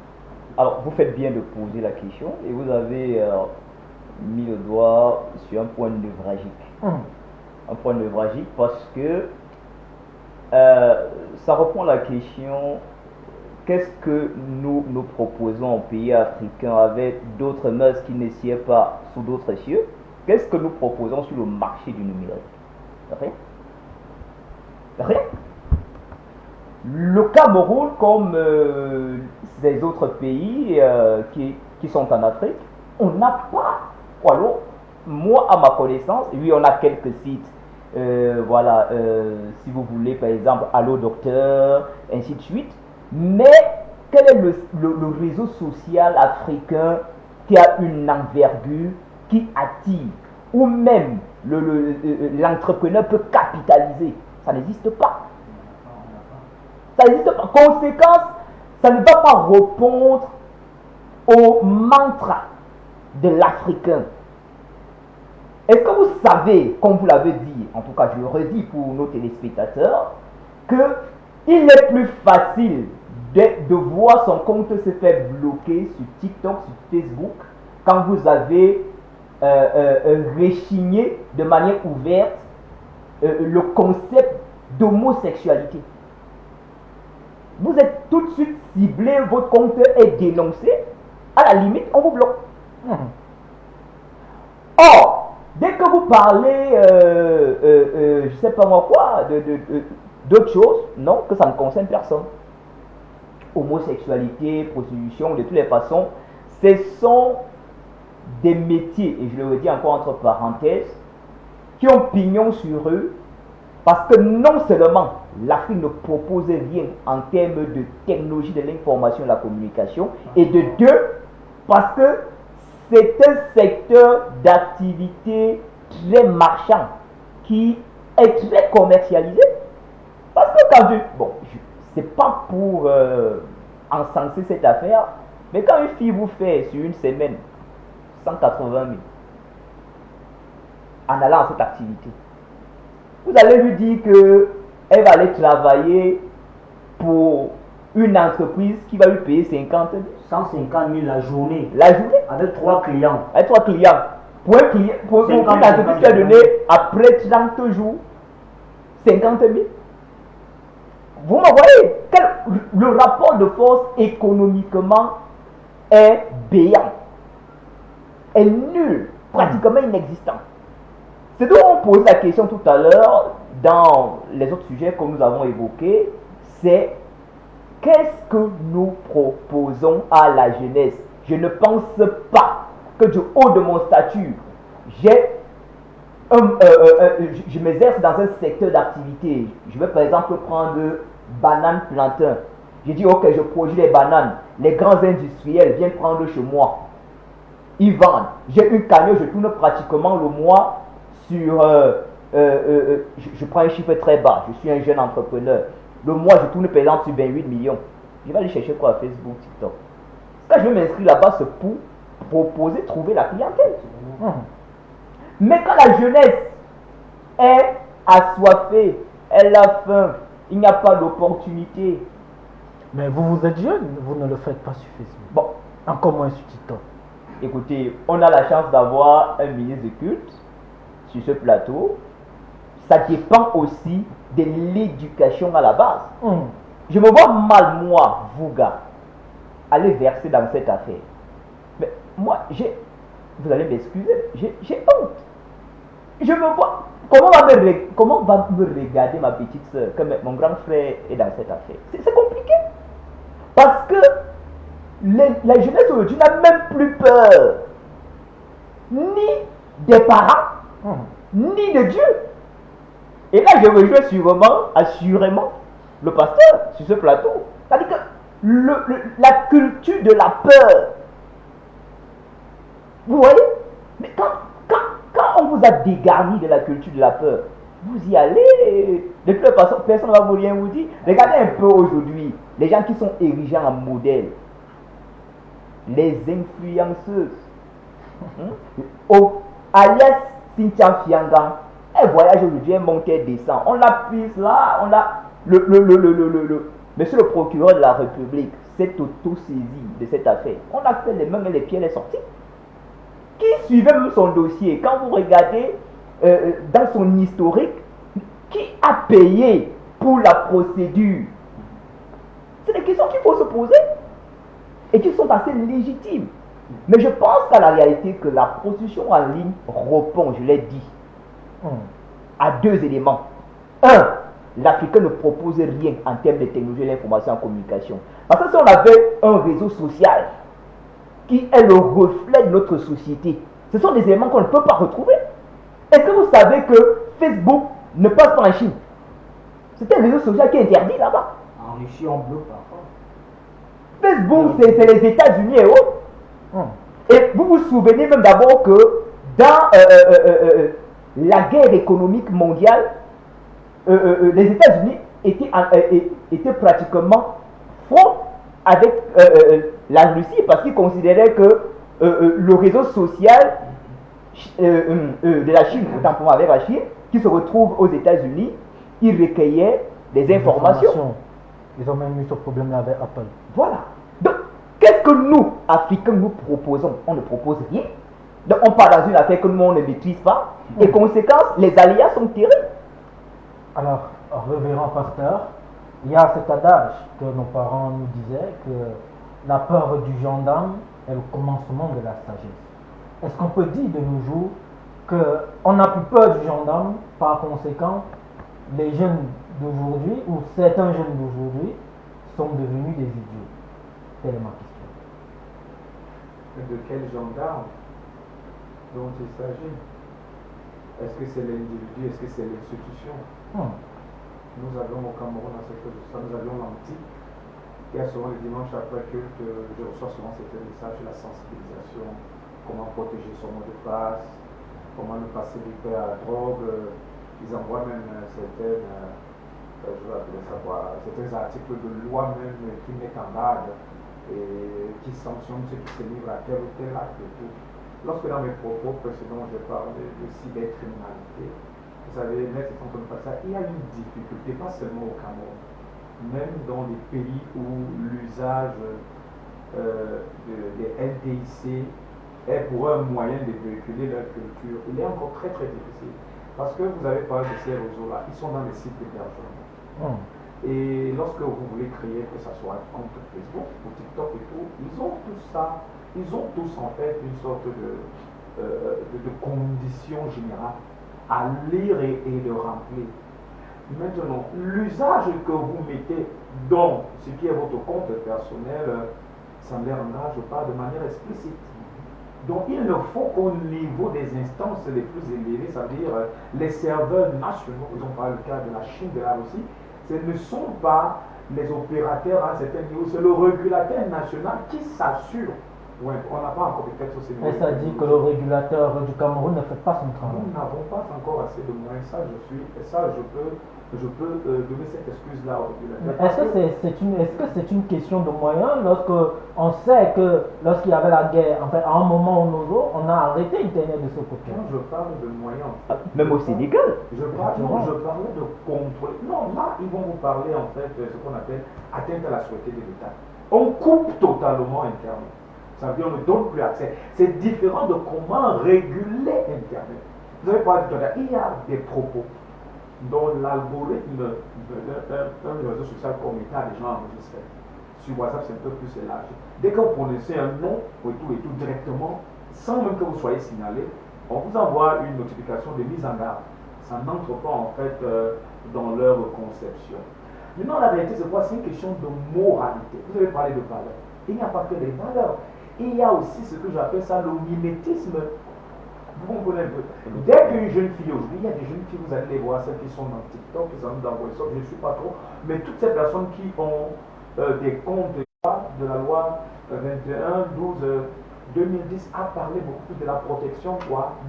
Alors, vous faites bien de poser la question, et vous avez mis le doigt sur un point névralgique. Un point névralgique parce que ça reprend la question: qu'est-ce que nous proposons aux pays africains avec d'autres mœurs qui ne siègent pas sous d'autres cieux? Qu'est-ce que nous proposons sur le marché du numérique? Rien. Rien. Le Cameroun, comme les autres pays qui sont en Afrique, on n'a pas. Alors, moi, à ma connaissance, oui, on a quelques sites. Voilà, si vous voulez, par exemple, Allo Docteur, ainsi de suite. Mais quel est le réseau social africain qui a une envergure, qui attire, ou même l'entrepreneur peut capitaliser? Ça n'existe pas. Ça n'existe pas. Conséquence, ça ne va pas répondre au mantra de l'Africain. Est-ce que vous savez, comme vous l'avez dit, en tout cas je le redis pour nos téléspectateurs, qu'il est plus facile de voir son compte se faire bloquer sur TikTok, sur Facebook, quand vous avez rechigné de manière ouverte le concept d'homosexualité? Vous êtes tout de suite ciblé, votre compte est dénoncé, à la limite, on vous bloque. Or, dès que vous parlez, je ne sais pas moi quoi, d'autres choses, non, que ça ne concerne personne. Homosexualité, prostitution, de toutes les façons, ce sont des métiers, et je le redis encore entre parenthèses, qui ont pignon sur eux, parce que non seulement l'Afrique ne propose rien en termes de technologie de l'information et de la communication, et de deux, parce que c'est un secteur d'activité très marchand, qui est très commercialisé. Parce que quand c'est pas pour encenser cette affaire, mais quand une fille vous fait sur une semaine 180 000 en allant à cette activité, vous allez lui dire qu'elle va aller travailler pour une entreprise qui va lui payer 50 000. 150 000 la journée. La journée? Avec 3 clients. Avec 3 clients. Pour un client, pour une entreprise qui a donné après 30 jours 50 000. Vous m'envoyez le rapport de force économiquement est béant, est nul, pratiquement inexistant. C'est donc on pose la question tout à l'heure dans les autres sujets que nous avons évoqués, c'est qu'est-ce que nous proposons à la jeunesse? Je ne pense pas que du haut de mon statut, je m'exerce dans un secteur d'activité. Je vais par exemple prendre banane plantain. J'ai dit, ok, je produis les bananes. Les grands industriels viennent prendre chez moi. Ils vendent. J'ai une cagnotte, je tourne pratiquement le mois sur... je prends un chiffre très bas. Je suis un jeune entrepreneur. Le mois, je tourne par exemple sur 28 millions. Je vais aller chercher quoi à Facebook, TikTok. Quand je vais m'inscrire là-bas, c'est pour proposer, trouver la clientèle. Mais quand la jeunesse est assoiffée, elle a faim, il n'y a pas d'opportunité. Mais vous êtes jeune, vous ne le faites pas sur Facebook. Bon, encore moins sur TikTok. Écoutez, on a la chance d'avoir un ministre de culte sur ce plateau. Ça dépend aussi de l'éducation à la base. Je me vois mal, moi, vous gars, aller verser dans cette affaire. Mais moi, vous allez m'excuser, j'ai honte. Je me vois, comment va me regarder ma petite soeur, que mon grand frère est dans cette affaire? C'est compliqué. Parce que la jeunesse aujourd'hui n'a même plus peur, ni des parents, ni de Dieu. Et là, je rejoins assurément, le pasteur sur ce plateau. C'est-à-dire que la culture de la peur, vous voyez, mais quand on vous a dégarni de la culture de la peur, vous y allez, de toute façon, personne ne va vous rien vous dire. Regardez un peu aujourd'hui, les gens qui sont érigés en modèle, les influenceuses, alias Cynthia Fiangan, elle voyage aujourd'hui, elle monte, elle descend. On la pisse là, on la. Monsieur le procureur de la République s'est auto-saisi de cette affaire. On a fait les mains et les pieds, elle est sortie. Qui suivait même son dossier? Quand vous regardez dans son historique, qui a payé pour la procédure? C'est des questions qu'il faut se poser et qui sont assez légitimes. Mais je pense qu'à la réalité que la prostitution en ligne répond, je l'ai dit, à deux éléments. Un, l'Africain ne propose rien en termes de technologie de l'information et en communication. Parce que si on avait un réseau social qui est le reflet de notre société, ce sont des éléments qu'on ne peut pas retrouver. Est-ce que vous savez que Facebook ne passe pas en Chine? C'est un réseau social qui est interdit là-bas. En Russie, on bloque parfois. Facebook, c'est les États-Unis et autres. Et vous vous souvenez même d'abord que dans la guerre économique mondiale, les États-Unis étaient pratiquement front avec la Russie parce qu'ils considéraient que le réseau social de la Chine, autant pour moi avec la Chine, qui se retrouve aux États-Unis, ils recueillaient des informations. Ils ont même eu ce problème-là avec Apple. Voilà. Donc, qu'est-ce que nous, Africains, nous proposons? On ne propose rien. Donc, on part dans une affaire que nous, on ne maîtrise pas. Et conséquence, les aléas sont terribles. Alors, révérend pasteur, il y a cet adage que nos parents nous disaient que la peur du gendarme est le commencement de la sagesse. Est-ce qu'on peut dire de nos jours qu'on n'a plus peur du gendarme, par conséquent, les jeunes d'aujourd'hui, ou certains jeunes d'aujourd'hui, sont devenus des idiots? Telle est ma question. De quel gendarme dont il s'agit? Est-ce que c'est l'individu? Est-ce que c'est l'institution? Nous avions au Cameroun, à cette chose, nous avions l'antique. Et à souvent le dimanche après culte, je reçois souvent ces messages sur la sensibilisation, comment protéger son mot de passe, comment ne pas se livrer à la drogue. Ils envoient même certains articles de loi même qui mettent en garde et qui sanctionnent ceux qui se livrent à tel ou tel acte et tout. Lorsque dans mes propos précédents je parle de cybercriminalité, vous savez, il y a une difficulté, pas seulement au Cameroun, même dans les pays où l'usage des NDIC est pour eux un moyen de véhiculer leur culture. Il est encore très très difficile. Parce que vous avez parlé de ces réseaux-là, ils sont dans les sites d'hébergement. Et lorsque vous voulez créer, que ce soit un compte Facebook ou TikTok et tout, ils ont tout ça, ils ont tous en fait une sorte de conditions générales à lire et de remplir. Maintenant, l'usage que vous mettez dans ce qui est votre compte personnel, ça ne les engage pas de manière explicite. Donc il ne faut qu'au niveau des instances les plus élevées, c'est-à-dire les serveurs nationaux, ils ont parlé le cas de la Chine, de la Russie, Ce ne sont pas les opérateurs à un certain niveau, c'est le régulateur national qui s'assure. Ouais, on n'a pas encore peut-être ce niveau. Et ça dit que le régulateur du Cameroun ne fait pas son travail. Nous n'avons pas encore assez de moyens. Je peux donner cette excuse-là au régulateur. Est-ce que c'est une question de moyens lorsque on sait que lorsqu'il y avait la guerre, en fait, à un moment ou un autre, on a arrêté Internet de ce côté? Quand je parle de moyens, même au Sénégal. je parlais de contrôle. Non, là, ils vont vous parler en fait de ce qu'on appelle atteinte à la sûreté de l'État. On coupe totalement Internet. Ça veut dire on ne donne plus accès. C'est différent de comment réguler Internet. Vous avez parlé tout à l'heure, il y a des propos dont l'algorithme d'un réseau social comme l'État a déjà enregistré. Sur WhatsApp, c'est un peu plus large. Dès que vous prononcez un nom et tout directement, sans même que vous soyez signalé, on vous envoie une notification de mise en garde. Ça n'entre pas en fait dans leur conception. Maintenant, la réalité, c'est quoi? C'est une question de moralité. Vous avez parlé de valeurs. Il n'y a pas que des valeurs. Il y a aussi ce que j'appelle ça le mimétisme. Vous comprenez un peu. Dès qu'une jeune fille aujourd'hui, il y a des jeunes filles, vous allez les voir, celles qui sont dans TikTok, qui sont dans WhatsApp, je ne suis pas trop, mais toutes ces personnes qui ont des comptes de la loi 21-12-2010 a parlé beaucoup plus de la protection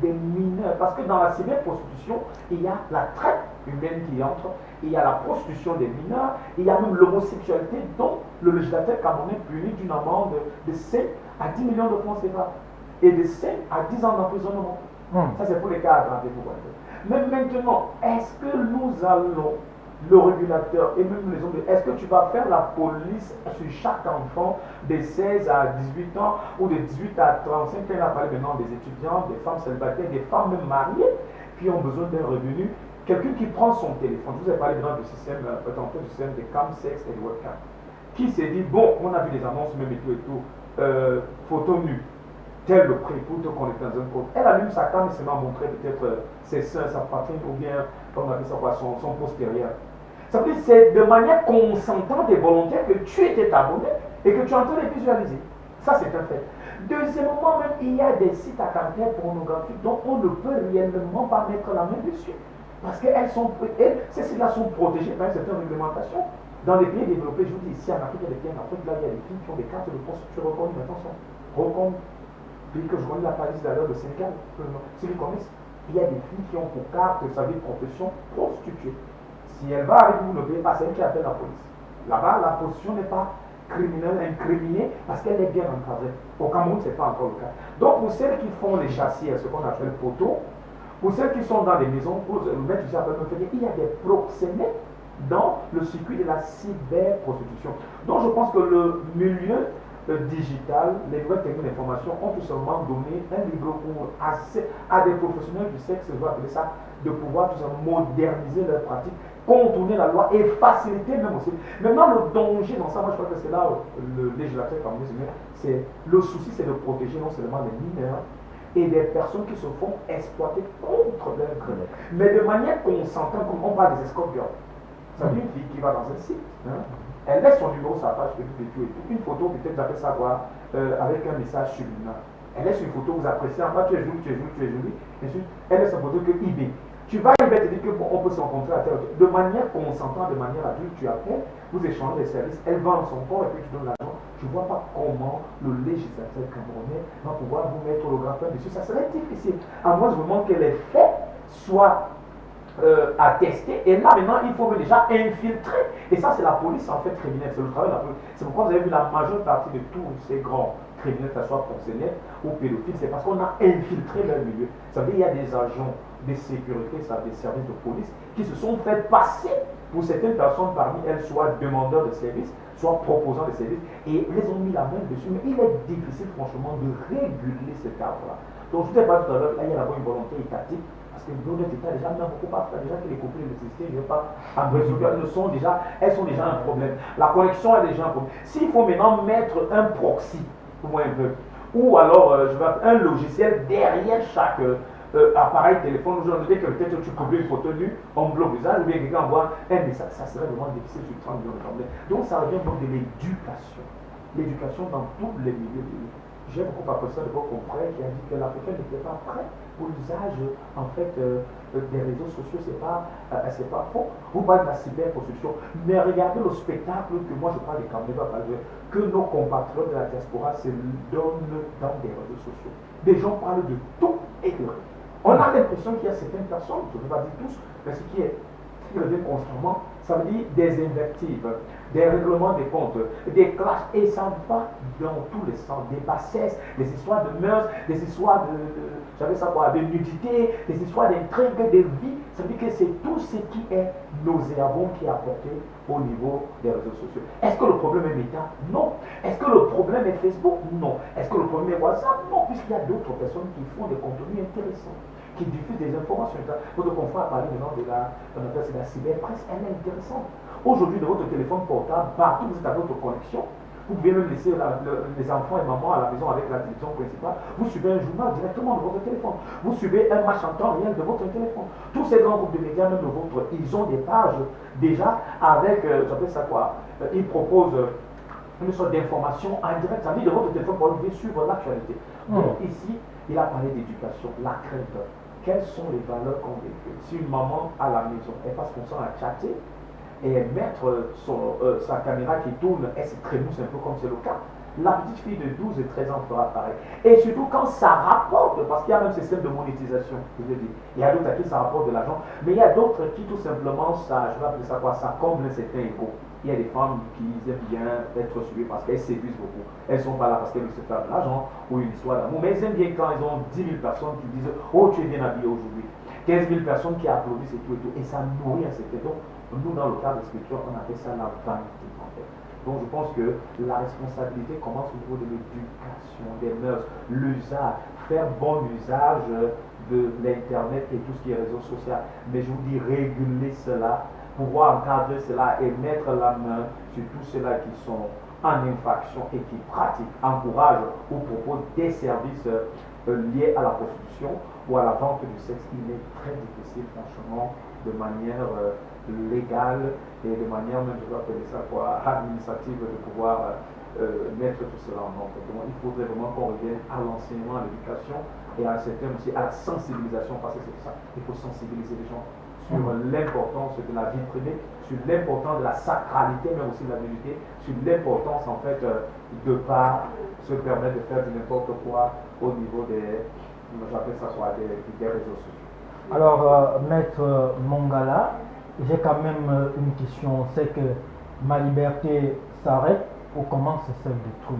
des mineurs. Parce que dans la cyberprostitution, il y a la traite humaine qui entre, il y a la prostitution des mineurs, il y a même l'homosexualité dont le législateur camerounais punit d'une amende de 5 à 10 millions de francs CFA et de 5 à 10 ans d'emprisonnement. Ça, c'est pour les cas aggravés. Mais maintenant, est-ce que nous allons, le régulateur et même les hommes, est-ce que tu vas faire la police sur chaque enfant de 16 à 18 ans ou de 18 à 35 ans? On a parlé maintenant des étudiants, des femmes célibataires, des femmes même mariées qui ont besoin d'un revenu. Quelqu'un qui prend son téléphone, je vous ai parlé maintenant du système, du système de camsex et de webcam, qui s'est dit, bon, on a vu les annonces même et tout, photo nue, tel le prix pour te connecter dans un code. Elle allume sa cam et se met à montrer peut-être ses seins, sa poitrine ou bien, comme on appelle ça quoi, son postérieur. Ça veut dire que c'est de manière consentante et volontaire que tu étais abonné et que tu es en train de visualiser. Ça, c'est un fait. Deuxièmement, même, il y a des sites à caractère pornographique dont on ne peut réellement pas mettre la main dessus. Parce que ces sites-là sont protégés par une certaine réglementation. Dans les pays développés, je vous dis ici en Afrique, il y a des pays en Afrique, là, il y a des filles qui ont des cartes de prostitution reconnues. Attention, reconnues. Puis que je connais la Paris d'ailleurs, le Sénégal, si vous connaissez, il y a des filles qui ont pour carte, sa vie de profession, prostituée. Si elle va arriver, vous ne payez pas, c'est elle qui appelle la police. Là-bas, la prostitution n'est pas criminelle, incriminée, parce qu'elle est bien encadrée. Au Cameroun, ce n'est pas encore le cas. Donc, pour celles qui font les châssis, ce qu'on appelle poteaux, pour celles qui sont dans les maisons, pour mettre ici à il y a des proxénètes dans le circuit de la cyberprostitution. Donc, je pense que le milieu digital, les nouvelles techniques d'information ont tout simplement donné un libre cours à des professionnels du sexe, je vais appeler ça, de pouvoir tout simplement moderniser leurs pratiques, contourner la loi et faciliter même aussi. Maintenant, le danger dans ça, moi je crois que c'est là où le législateur camerounais, c'est le souci, c'est de protéger non seulement les mineurs et des personnes qui se font exploiter contre leur gré, mais de manière consentante, comme on parle des escort girls. Ça veut dire une fille qui va dans un site, elle laisse son numéro sur sa page Facebook et tout, une photo, peut-être j'appelle ça quoi, avec un message subliminal. Elle laisse une photo, vous appréciez, en bas tu es jolie, tu es jolie, tu es jolie, et ensuite elle laisse une photo que eBay. Tu vas eBay te dire que bon, on peut se rencontrer à terre, de manière consentante, de manière adulte, tu appelles, vous échangez des services, elle vend son corps et puis tu donnes l'argent. Je ne vois pas comment le législateur camerounais va pouvoir vous mettre le grappin dessus, ça serait difficile. À moins vraiment que les faits soient attestés, et là maintenant il faut déjà infiltrer, et ça c'est la police en fait criminelle, c'est le travail de la police. C'est pourquoi vous avez vu la majeure partie de tous ces grands criminels, que ce soit fonctionnaires ou pédophiles, c'est parce qu'on a infiltré leur milieu. Ça veut dire qu'il y a des agents de sécurité, ça, des services de police qui se sont fait passer pour certaines personnes parmi elles, soit demandeurs de services, soit proposants de services, et ils ont mis la main dessus. Mais il est difficile franchement de réguler cet arbre-là. Donc je ne vous ai pas tout à l'heure, là il y a d'abord une volonté étatique. Parce que notre État déjà n'a beaucoup pas fait, déjà que les coupures d'électricité, je ne veux pas elles sont déjà un problème. La connexion est déjà un problème. S'il faut maintenant mettre un proxy, ou alors un logiciel derrière chaque appareil téléphone, aujourd'hui que peut-être tu publies une photo nue, on bloque le visage, ou bien quelqu'un envoie un message, ça serait vraiment difficile sur 30 millions de problèmes. Donc ça revient donc de l'éducation. L'éducation dans tous les milieux de vie. j'ai beaucoup apprécié de vos confrères qui a dit que l'Africain n'était pas prêt pour l'usage en fait des réseaux sociaux. C'est pas faux. Vous parlez de la cyberprostitution, mais regardez le spectacle que moi je parle des Camerounais, que nos compatriotes de la diaspora se donnent dans des réseaux sociaux. Des gens parlent de tout et de rien. On a l'impression qu'il y a certaines personnes, je ne vais pas dire tous, mais ce qui revient constamment, ça veut dire des invectives, des règlements des comptes, des clashs, et ça va dans tous les sens, des bassesses, des histoires de mœurs, des histoires de nudité, des histoires d'intrigues, de vie. Ça veut dire que c'est tout ce qui est nauséabond qui est apporté au niveau des réseaux sociaux. Est-ce que le problème est Meta? Non. Est-ce que le problème est Facebook? Non. Est-ce que le problème est WhatsApp? Non, puisqu'il y a d'autres personnes qui font des contenus intéressants, qui diffuse des informations. Votre confrère a parlé maintenant de la cyberpresse, elle est intéressante. Aujourd'hui, de votre téléphone portable, partout vous êtes à votre connexion, vous pouvez même laisser les enfants et maman à la maison avec la télévision principale. Vous suivez un journal directement de votre téléphone. Vous suivez un match en temps réel de votre téléphone. Tous ces grands groupes de médias, même le vôtre, ils ont des pages déjà avec, j'appelle ça quoi, ils proposent une sorte d'information en direct. Ça veut dire de votre téléphone pour vous suivre l'actualité. Donc ici, il a parlé d'éducation, la crainte. Quelles sont les valeurs qu'on véhicule? Si une maman à la maison, elle passe son temps à chatter et mettre sa caméra qui tourne, elle se trémousse un peu comme c'est le cas, la petite fille de 12 et 13 ans fera pareil. Et surtout quand ça rapporte, parce qu'il y a même un système de monétisation, je veux dire, il y a d'autres à qui ça rapporte de l'argent, mais il y a d'autres qui tout simplement, ça, je vais appeler ça quoi, ça comble un certain ego. Il y a des femmes qui aiment bien être suivies parce qu'elles séduisent beaucoup. Elles ne sont pas là parce qu'elles veulent se faire de l'argent ou une histoire d'amour. Mais elles aiment bien quand elles ont 10 000 personnes qui disent « Oh, tu es bien habillé aujourd'hui ». 15 000 personnes qui applaudissent et tout. Et ça nourrit un certain. Donc, nous, dans le cadre de scripture, on appelle ça la vanité, en fait. Donc, je pense que la responsabilité commence au niveau de l'éducation, des mœurs, l'usage, faire bon usage de l'Internet et tout ce qui est réseau social. Mais je vous dis, réguler cela, pouvoir encadrer cela et mettre la main sur tous ceux-là qui sont en infraction et qui pratiquent, encouragent ou proposent des services liés à la prostitution ou à la vente du sexe. Il est très difficile, franchement, de manière légale et de manière, même je vais appeler ça quoi, administrative, de pouvoir mettre tout cela en ordre. Donc, il faudrait vraiment qu'on revienne à l'enseignement, à l'éducation et à un certain aussi à la sensibilisation, parce que c'est ça, il faut sensibiliser les gens sur l'importance de la vie privée, sur l'importance de la sacralité, mais aussi de la vérité, sur l'importance en fait de ne pas se permettre de faire du n'importe quoi au niveau des, j'appelle ça quoi, des réseaux sociaux. Alors, Maître Mongala, j'ai quand même une question. C'est que ma liberté s'arrête ou commence celle de Trouille?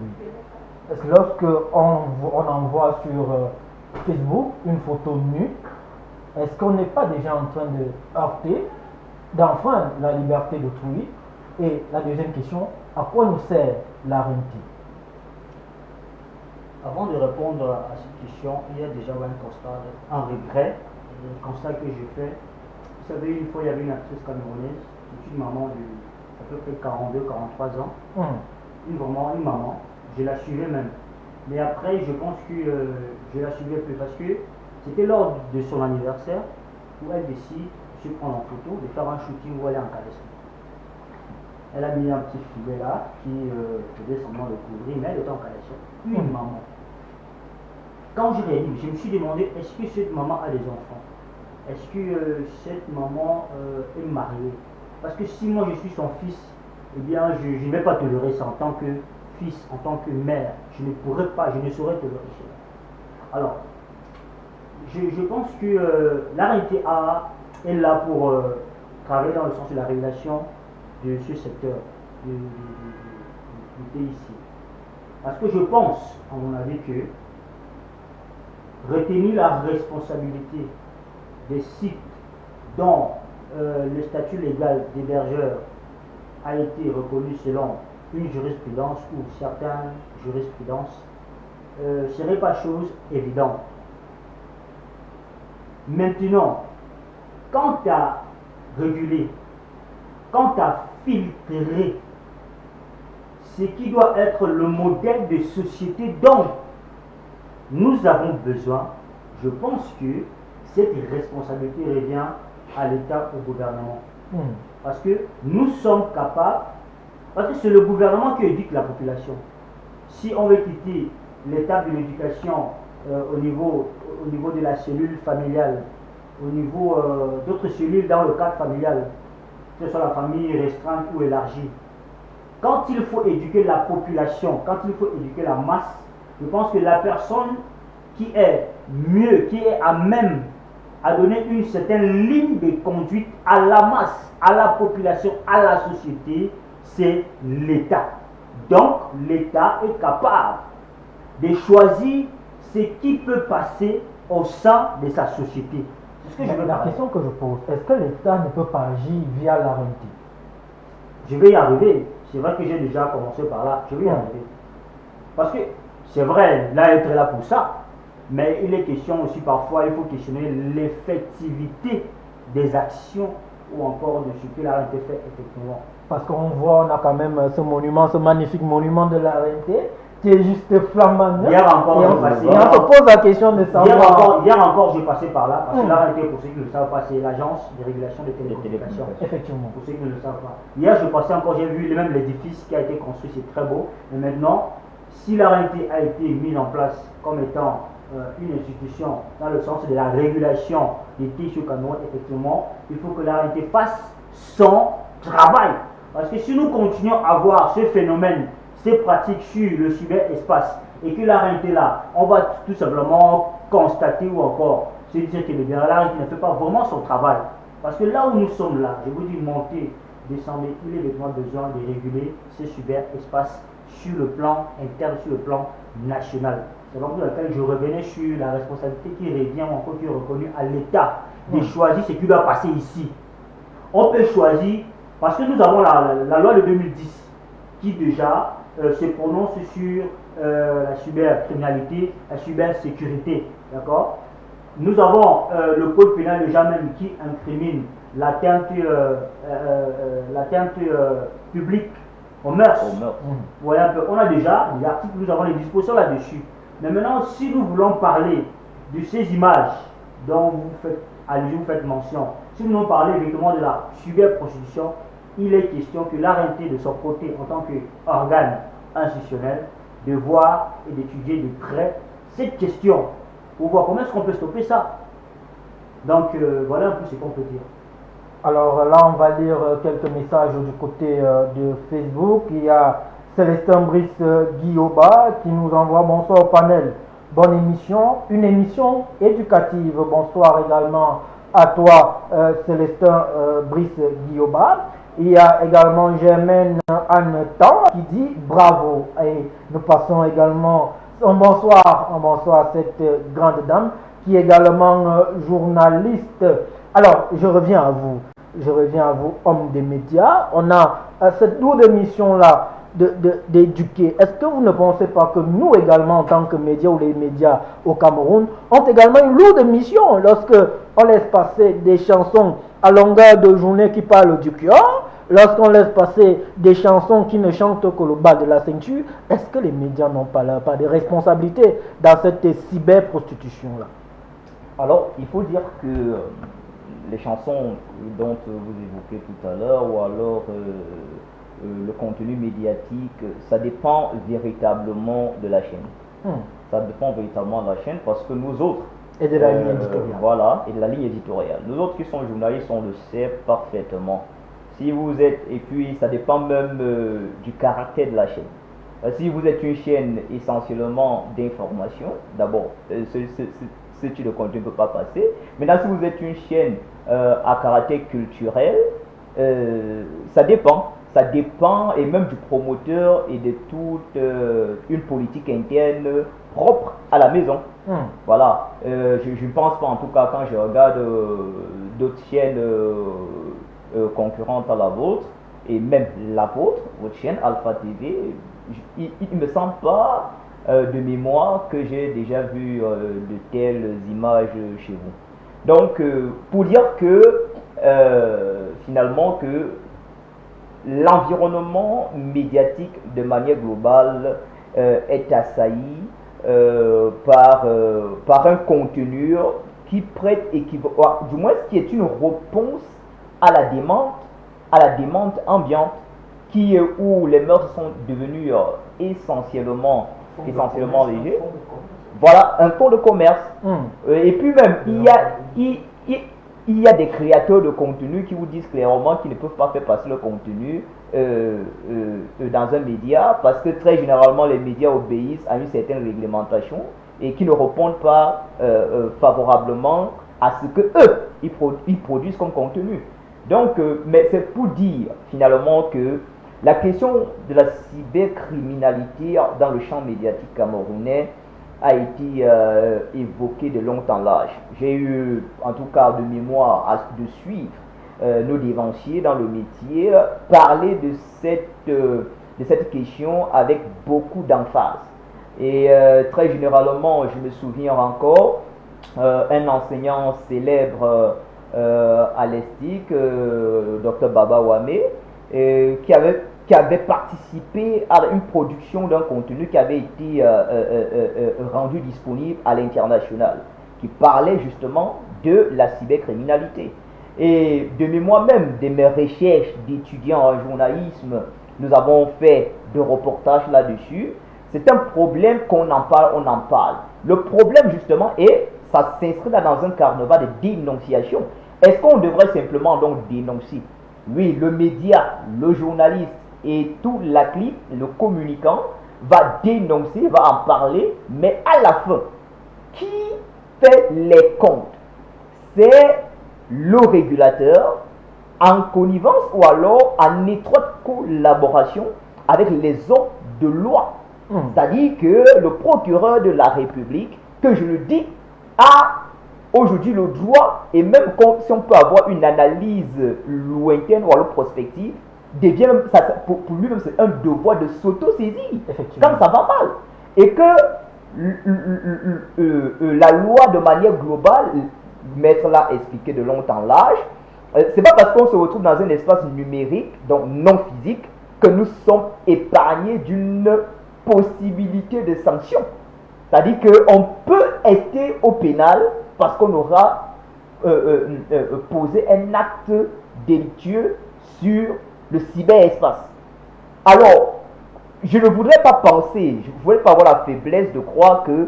Est-ce que lorsqu'on envoie sur Facebook une photo nue, est-ce qu'on n'est pas déjà en train de heurter, d'enfreindre la liberté d'autrui? Et la deuxième question, à quoi nous sert la rente? Avant de répondre à cette question, il y a déjà un constat, un regret, un constat que j'ai fait. Vous savez, une fois, il y avait une actrice camerounaise, une maman de à peu près 42-43 ans, une maman, je la suivais même. Mais après, je pense que je la suivais plus parce que c'était lors de son anniversaire où elle décide de se prendre en photo, de faire un shooting où elle est en caleçon. Elle a mis un petit filet là qui faisait semblant de couvrir, mais elle était en caleçon. Une maman. Quand je réalise, je me suis demandé, est-ce que cette maman a des enfants? Est-ce que cette maman est mariée? Parce que si moi je suis son fils, eh bien je ne vais pas tolérer ça en tant que fils, en tant que mère. Je ne pourrais pas, je ne saurais tolérer cela. Alors, je pense que la réalité est là pour travailler dans le sens de la régulation de ce secteur du pays ici. Parce que je pense, à mon avis, que retenir la responsabilité des sites dont le statut légal d'hébergeur a été reconnu selon une jurisprudence ou certaines jurisprudences serait pas chose évidente. Maintenant, quant à réguler, quant à filtrer ce qui doit être le modèle de société dont nous avons besoin, je pense que cette responsabilité revient à l'État, au gouvernement. Parce que nous sommes capables, parce que c'est le gouvernement qui éduque la population. Si on veut quitter l'étape de l'éducation au niveau de la cellule familiale, au niveau d'autres cellules dans le cadre familial, que ce soit la famille restreinte ou élargie. Quand il faut éduquer la population, quand il faut éduquer la masse, je pense que la personne qui est mieux, qui est à même à donner une certaine ligne de conduite à la masse, à la population, à la société, c'est l'État. Donc, l'État est capable de choisir ce qui peut passer au sein de sa société. C'est ce que je veux La question que je pose, est-ce que l'État ne peut pas agir via la RNT? Je vais y arriver. C'est vrai que j'ai déjà commencé par là. Je vais y arriver. Parce que c'est vrai, l'être est là pour ça. Mais il est question aussi parfois, il faut questionner l'effectivité des actions ou encore de ce que la RNT fait effectivement. Parce qu'on voit, on a quand même ce monument, ce magnifique monument de la RNT qui est juste flambant. Hier encore, et on se pose la question de savoir. Hier encore, j'ai passé par là, parce que la RNT, pour ceux qui ne le savent pas, c'est l'agence de régulation des télécommunications. Effectivement. Pour ceux qui ne le savent pas. Hier, je passais encore, j'ai vu même l'édifice qui a été construit, c'est très beau. Mais maintenant, si la RNT a été mise en place comme étant une institution dans le sens de la régulation des tissus Cameroun, effectivement, il faut que la RNT fasse son travail. Parce que si nous continuons à voir ce phénomène, ces pratiques sur le cyberespace, et que la RNT là, on va tout simplement constater ou encore se dire que la RNT ne fait pas vraiment son travail. Parce que là où nous sommes là, je vous dis monter, descendre, il est vraiment besoin de réguler ce cyberespace sur le plan interne, sur le plan national. C'est donc pour laquelle je revenais sur la responsabilité qui revient encore, qui est reconnue à l'État de choisir ce qui doit passer ici. On peut choisir, parce que nous avons la loi de 2010 qui déjà se prononce sur la cybercriminalité, la cybersécurité. D'accord? Nous avons le code pénal déjà même qui incrimine l'atteinte publique aux mœurs. Voilà un peu. On a déjà les articles, nous avons les dispositions là-dessus. Mais maintenant, si nous voulons parler de ces images dont vous faites allusion, vous faites mention, si nous voulons parler effectivement de la cyberprostitution, il est question que l'ARNT de son côté, en tant qu'organe institutionnel, de voir et d'étudier de près cette question pour voir comment est-ce qu'on peut stopper ça. Donc voilà un peu ce qu'on peut dire. Alors là, on va lire quelques messages du côté de Facebook. Il y a Célestin Brice Guillauba qui nous envoie bonsoir au panel. Bonne émission, une émission éducative. Bonsoir également à toi, Célestin Brice Guillauba. Il y a également Germaine Anne Tan qui dit bravo. Et nous passons également un bonsoir à cette grande dame qui est également journaliste. Alors, je reviens à vous, hommes des médias. On a cette lourde mission-là d'éduquer. Est-ce que vous ne pensez pas que nous également, en tant que médias ou les médias au Cameroun, ont également une lourde mission lorsque on laisse passer des chansons à longueur de journée qui parlent du cœur, lorsqu'on laisse passer des chansons qui ne chantent que le bas de la ceinture? Est-ce que les médias n'ont pas de responsabilité dans cette cyberprostitution-là? Alors, il faut dire que les chansons dont vous évoquez tout à l'heure, ou alors le contenu médiatique, ça dépend véritablement de la chaîne. Ça dépend véritablement de la chaîne parce que nous autres, et de la ligne éditoriale. Voilà, et de la ligne éditoriale. Nous autres qui sommes journalistes, on le sait parfaitement. Si vous êtes, et puis ça dépend même du caractère de la chaîne. Si vous êtes une chaîne essentiellement d'information, d'abord, ce type de contenu ne peut pas passer. Maintenant, si vous êtes une chaîne à caractère culturel, ça dépend. Ça dépend et même du promoteur et de toute une politique interne propre à la maison. Voilà. Je ne pense pas, en tout cas, quand je regarde d'autres chaînes concurrentes à la vôtre, et même la vôtre, votre chaîne Alpha TV, il ne me semble pas de mémoire que j'ai déjà vu de telles images chez vous. Donc, pour dire que finalement que l'environnement médiatique de manière globale est assailli par un contenu qui prête et qui, du moins qui est une réponse à la demande ambiante, où les mœurs sont devenues essentiellement essentiellement léger. Voilà, un fonds de commerce. Et puis même, il y a des créateurs de contenu qui vous disent clairement qu'ils ne peuvent pas faire passer le contenu dans un média parce que très généralement les médias obéissent à une certaine réglementation et qui ne répondent pas favorablement à ce que eux ils produisent comme contenu. Donc, mais c'est pour dire finalement que la question de la cybercriminalité dans le champ médiatique camerounais a été évoquée de long en large. J'ai eu en tout cas de mémoire de suivre nos dévanciers dans le métier parler de cette question avec beaucoup d'emphase. Et très généralement, je me souviens encore, un enseignant célèbre à l'ESTIC, Dr Baba Wame, qui avait participé à une production d'un contenu qui avait été rendu disponible à l'international, qui parlait justement de la cybercriminalité. Et de moi-même, de mes recherches d'étudiants en journalisme, nous avons fait des reportages là-dessus. C'est un problème qu'on en parle, on en parle. Le problème justement est, ça s'inscrit là dans un carnaval de dénonciation. Est-ce qu'on devrait simplement donc dénoncer? Oui, le média, le journaliste et tout la clique, le communicant va dénoncer, va en parler, mais à la fin, qui fait les comptes? C'est le régulateur en connivence ou alors en étroite collaboration avec les hommes de loi. C'est-à-dire que le procureur de la République, que je le dis, a aujourd'hui le droit, et même si on peut avoir une analyse lointaine ou alors prospective, devient même, pour lui-même c'est un devoir de s'auto-saisir quand ça va mal. Et que la loi de manière globale, Maître l'a expliqué de long en large, c'est pas parce qu'on se retrouve dans un espace numérique, donc non physique, que nous sommes épargnés d'une possibilité de sanction. C'est-à-dire qu'on peut être au pénal parce qu'on aura posé un acte délictueux sur le cyberespace. Alors, je ne voudrais pas penser, je ne voudrais pas avoir la faiblesse de croire que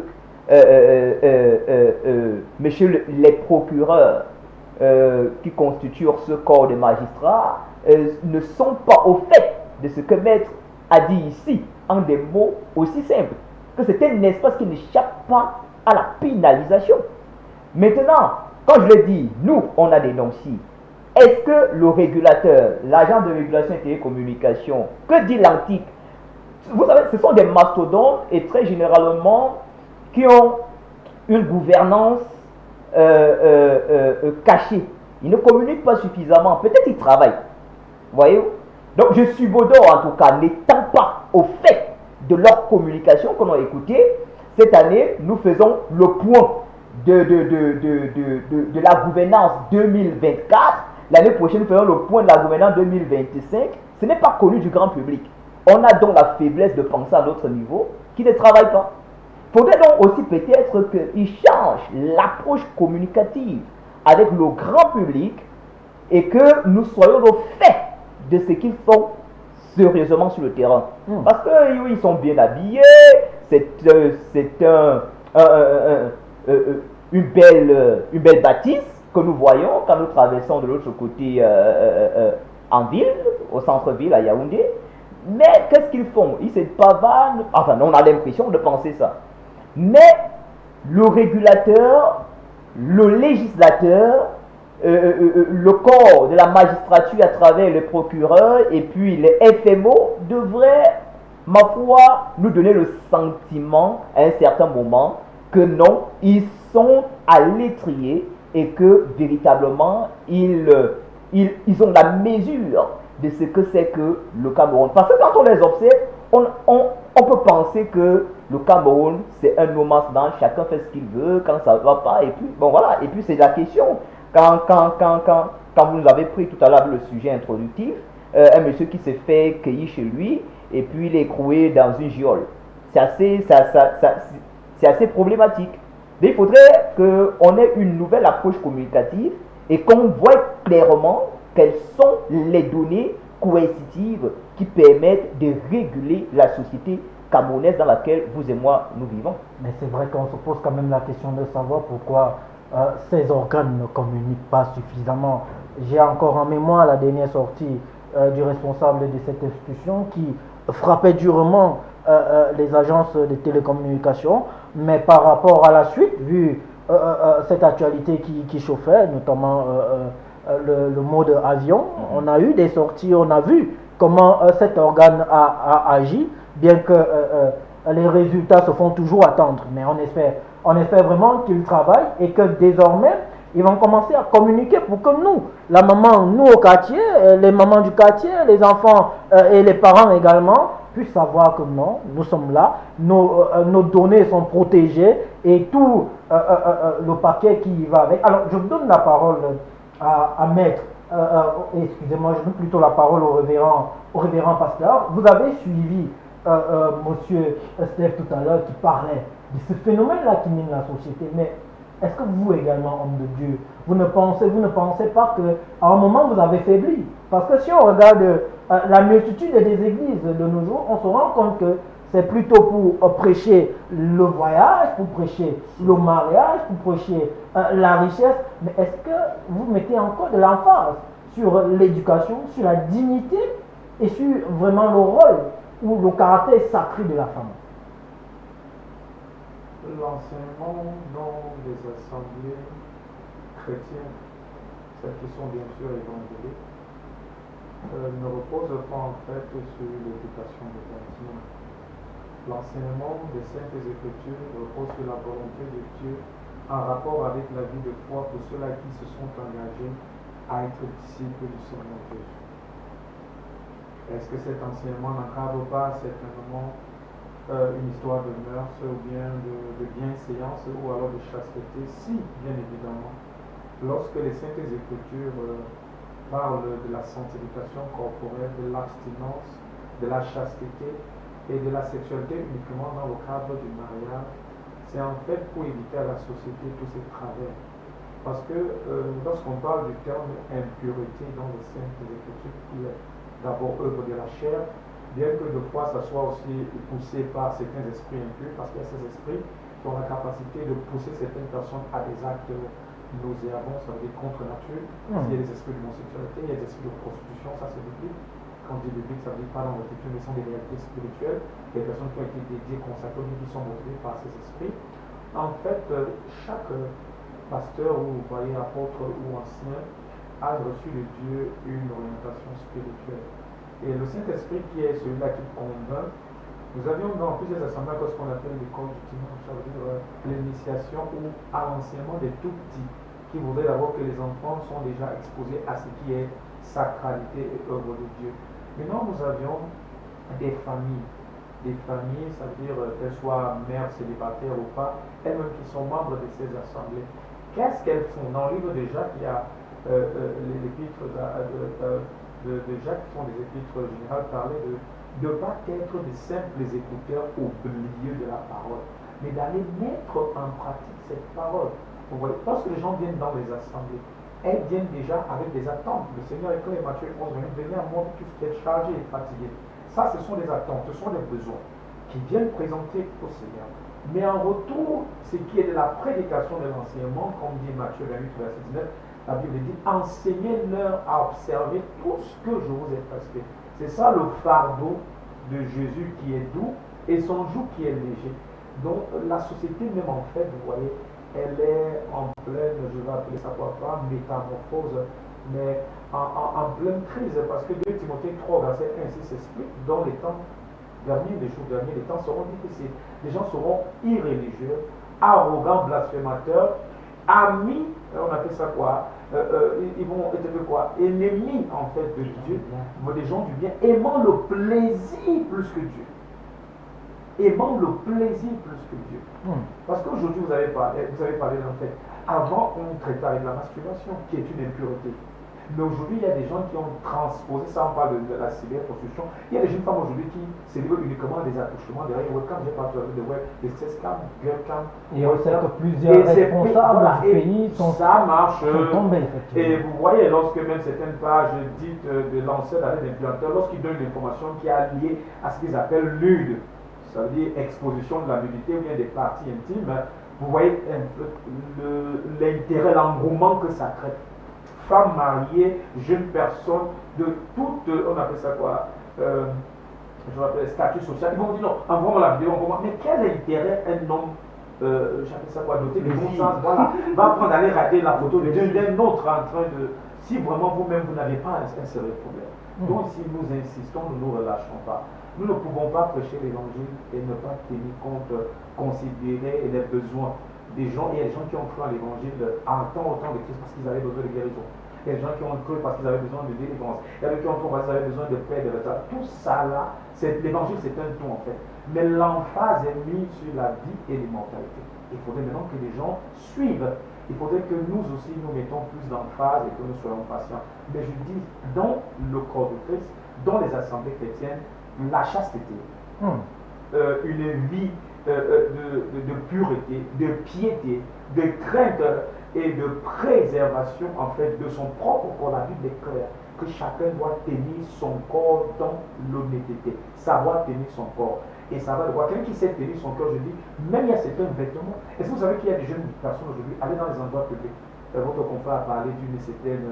messieurs les procureurs qui constituent ce corps de magistrats ne sont pas au fait de ce que Maître a dit ici en des mots aussi simples, que c'est un espace qui n'échappe pas à la pénalisation. Maintenant, quand je le dis, nous, on a dénoncé. Est-ce que le régulateur, l'agent de régulation et télécommunications, que dit l'antique? Vous savez, ce sont des mastodontes et très généralement qui ont une gouvernance cachée. Ils ne communiquent pas suffisamment. Peut-être qu'ils travaillent. Voyez-vous? Donc je suis Baudor en tout cas, n'étant pas au fait de leur communication qu'on a écouté, cette année, nous faisons le point de la gouvernance 2024. L'année prochaine, nous ferons le point de la gouvernance 2025. Ce n'est pas connu du grand public. On a donc la faiblesse de penser à notre niveau qui ne travaille pas. Il faudrait donc aussi peut-être qu'ils changent l'approche communicative avec le grand public et que nous soyons au fait de ce qu'ils font sérieusement sur le terrain. Parce qu'ils sont bien habillés, c'est une belle bâtisse que nous voyons quand nous traversons de l'autre côté en ville, au centre-ville à Yaoundé. Mais qu'est-ce qu'ils font? Ils se pavanent, enfin on a l'impression de penser ça. Mais le régulateur, le législateur, le corps de la magistrature à travers les procureurs et puis les FMO devraient, ma foi, nous donner le sentiment à un certain moment que non, ils sont à l'étrier et que véritablement ils ont la mesure de ce que c'est que le Cameroun. Parce que quand on les observe, on peut penser que le Cameroun c'est un no man's land, chacun fait ce qu'il veut quand ça ne va pas et puis bon voilà, et puis c'est la question. Quand vous nous avez pris tout à l'heure le sujet introductif, un monsieur qui s'est fait cueillir chez lui et puis il est écroué dans une geôle. C'est assez problématique. Mais il faudrait qu'on ait une nouvelle approche communicative et qu'on voit clairement quelles sont les données coercitives qui permettent de réguler la société camerounaise dans laquelle vous et moi nous vivons. Mais c'est vrai qu'on se pose quand même la question de savoir pourquoi ces organes ne communiquent pas suffisamment. J'ai encore en mémoire la dernière sortie du responsable de cette institution qui frappait durement les agences de télécommunications, mais par rapport à la suite, vu cette actualité qui chauffait, notamment le mode avion, on a eu des sorties, on a vu comment cet organe a agi, bien que les résultats se font toujours attendre. Mais on espère vraiment qu'ils travaillent et que désormais, ils vont commencer à communiquer pour que nous, la maman, nous au quartier, les mamans du quartier, les enfants et les parents également, puissent savoir que non, nous sommes là, nos données sont protégées et tout le paquet qui va avec. Alors, je donne la parole à Maître, excusez-moi, je donne plutôt la parole au révérend pasteur. Vous avez suivi monsieur Steph tout à l'heure qui parlait de ce phénomène-là qui mine la société, mais est-ce que vous également, homme de Dieu, vous ne pensez pas qu'à un moment vous avez faibli? Parce que si on regarde la multitude des églises de nos jours, on se rend compte que c'est plutôt pour prêcher le voyage, pour prêcher le mariage, pour prêcher la richesse. Mais est-ce que vous mettez encore de l'emphase sur l'éducation, sur la dignité et sur vraiment le rôle ou le caractère sacré de la femme? L'enseignement dans les assemblées chrétiennes, celles qui sont bien sûr évangéliques, ne repose pas en fait sur l'éducation des bâtiments. L'enseignement des Saintes Écritures repose sur la volonté de Dieu en rapport avec la vie de foi pour ceux-là qui se sont engagés à être disciples du Seigneur Jésus. Est-ce que cet enseignement n'encadre pas certainement une histoire de mœurs ou bien de bienséance ou alors de chasteté? Si, bien évidemment. Lorsque les Saintes Écritures parlent de la sanctification corporelle, de l'abstinence, de la chasteté et de la sexualité uniquement dans le cadre du mariage, c'est en fait pour éviter à la société tous ces travers. Parce que lorsqu'on parle du terme impureté dans les Saintes Écritures, qui est d'abord œuvre de la chair, bien que de fois ça soit aussi poussé par certains esprits impurs, parce qu'il y a ces esprits qui ont la capacité de pousser certaines personnes à des actes nauséabonds, ça veut dire contre nature. Il y a des esprits d'homosexualité, il y a des esprits de prostitution, ça c'est biblique. Quand on dit biblique, ça veut dire pas dans l'écriture, mais ce sont des réalités spirituelles. Il y a des personnes qui ont été dédiées, consacrées, qui sont motivées par ces esprits. En fait, chaque pasteur ou voyez, apôtre ou ancien a reçu de Dieu une orientation spirituelle. Et le Saint-Esprit qui est celui-là qui convainc, nous avions dans plusieurs assemblées ce qu'on appelle l'école du dimanche, ça veut dire l'initiation ou à l'enseignement des tout petits, qui voudraient d'abord que les enfants sont déjà exposés à ce qui est sacralité et œuvre de Dieu. Maintenant, nous avions des familles, ça veut dire qu'elles soient mères célibataires ou pas, elles-mêmes qui sont membres de ces assemblées. Qu'est-ce qu'elles font? Dans le livre de Jacques, il y a l'épître de Jacques, qui sont des épîtres générales, parlaient de ne pas être des simples écouteurs oublieux de la parole, mais d'aller mettre en pratique cette parole. Vous voyez, lorsque les gens viennent dans les assemblées, elles viennent déjà avec des attentes. Le Seigneur est clair, Matthieu 11, venez à moi tous qui êtes chargés et fatigués. Ça, ce sont des attentes, ce sont des besoins qui viennent présenter au Seigneur. Mais en retour, ce qui est de la prédication de l'enseignement, comme dit Matthieu 28, verset 19, la Bible dit, enseignez-leur à observer tout ce que je vous ai prescrit. C'est ça le fardeau de Jésus qui est doux et son joug qui est léger. Donc la société même en fait, vous voyez, elle est en pleine, je vais appeler ça quoi, pas métamorphose, mais en pleine crise, parce que 2 Timothée 3, verset 1 ici s'explique, dans les temps derniers, les jours derniers, les temps seront difficiles. Les gens seront irréligieux, arrogants, blasphémateurs, amis, on appelle ça quoi, ils vont être quoi, ennemis en fait de Dieu, des gens du bien, aimant le plaisir plus que Dieu. Aimant le plaisir plus que Dieu. Parce qu'aujourd'hui, vous avez parlé en fait, avant on traitait avec la masturbation, qui est une impureté. Mais aujourd'hui, il y a des gens qui ont transposé ça, on parle de la cyberprostitution. Il y a des jeunes femmes aujourd'hui qui célébrent uniquement des attouchements derrière webcam. J'ai parlé de web, des cam, girlcam. Et on sait que plusieurs responsables du pays sont tombés. Et vous voyez, lorsque même certaines pages dites de lanceurs d'arrêt d'implanteur, lorsqu'ils donnent une information qui est liée à ce qu'ils appellent nude, ça veut dire exposition de la nudité ou bien des parties intimes, vous voyez l'intérêt, l'engouement que ça crée. Femmes mariées, jeunes personnes, de toute, on appelle ça quoi, je l'appelle statut social, ils vont dire non, envoie-moi la vidéo, envoie-moi. Mais quel intérêt un homme, j'appelle ça quoi, doté de bon sens, voilà, va prendre d'aller rater la photo d'un autre en train de. Si vraiment vous-même vous n'avez pas un sérieux problème. Donc si nous insistons, nous ne nous relâchons pas. Nous ne pouvons pas prêcher l'évangile et ne pas tenir compte, considérer les besoins des gens. Il y a des gens qui ont cru à l'évangile en temps au temps de Christ parce qu'ils avaient besoin de guérison. Il y a des gens qui ont cru parce qu'ils avaient besoin de délivrance. Il y a des gens qui ont cru parce qu'ils avaient besoin de paix, de résultats. Tout ça là, l'évangile c'est un tout en fait. Mais l'emphase est mise sur la vie et l'immortalité. Il faudrait maintenant que les gens suivent. Il faudrait que nous aussi nous mettons plus d'emphase et que nous soyons patients. Mais je dis, dans le corps de Christ, dans les assemblées chrétiennes, la chasteté, une vie de pureté, de piété, de crainte et de préservation en fait de son propre corps. La Bible est claire que chacun doit tenir son corps dans l'honnêteté, savoir tenir son corps. Et ça va de voir. Quelqu'un qui sait tenir son corps, je dis, même il y a certains vêtements. Est-ce que vous savez qu'il y a des jeunes personnes aujourd'hui, aller dans les endroits publics, votre confrère a parlé d'une certaine,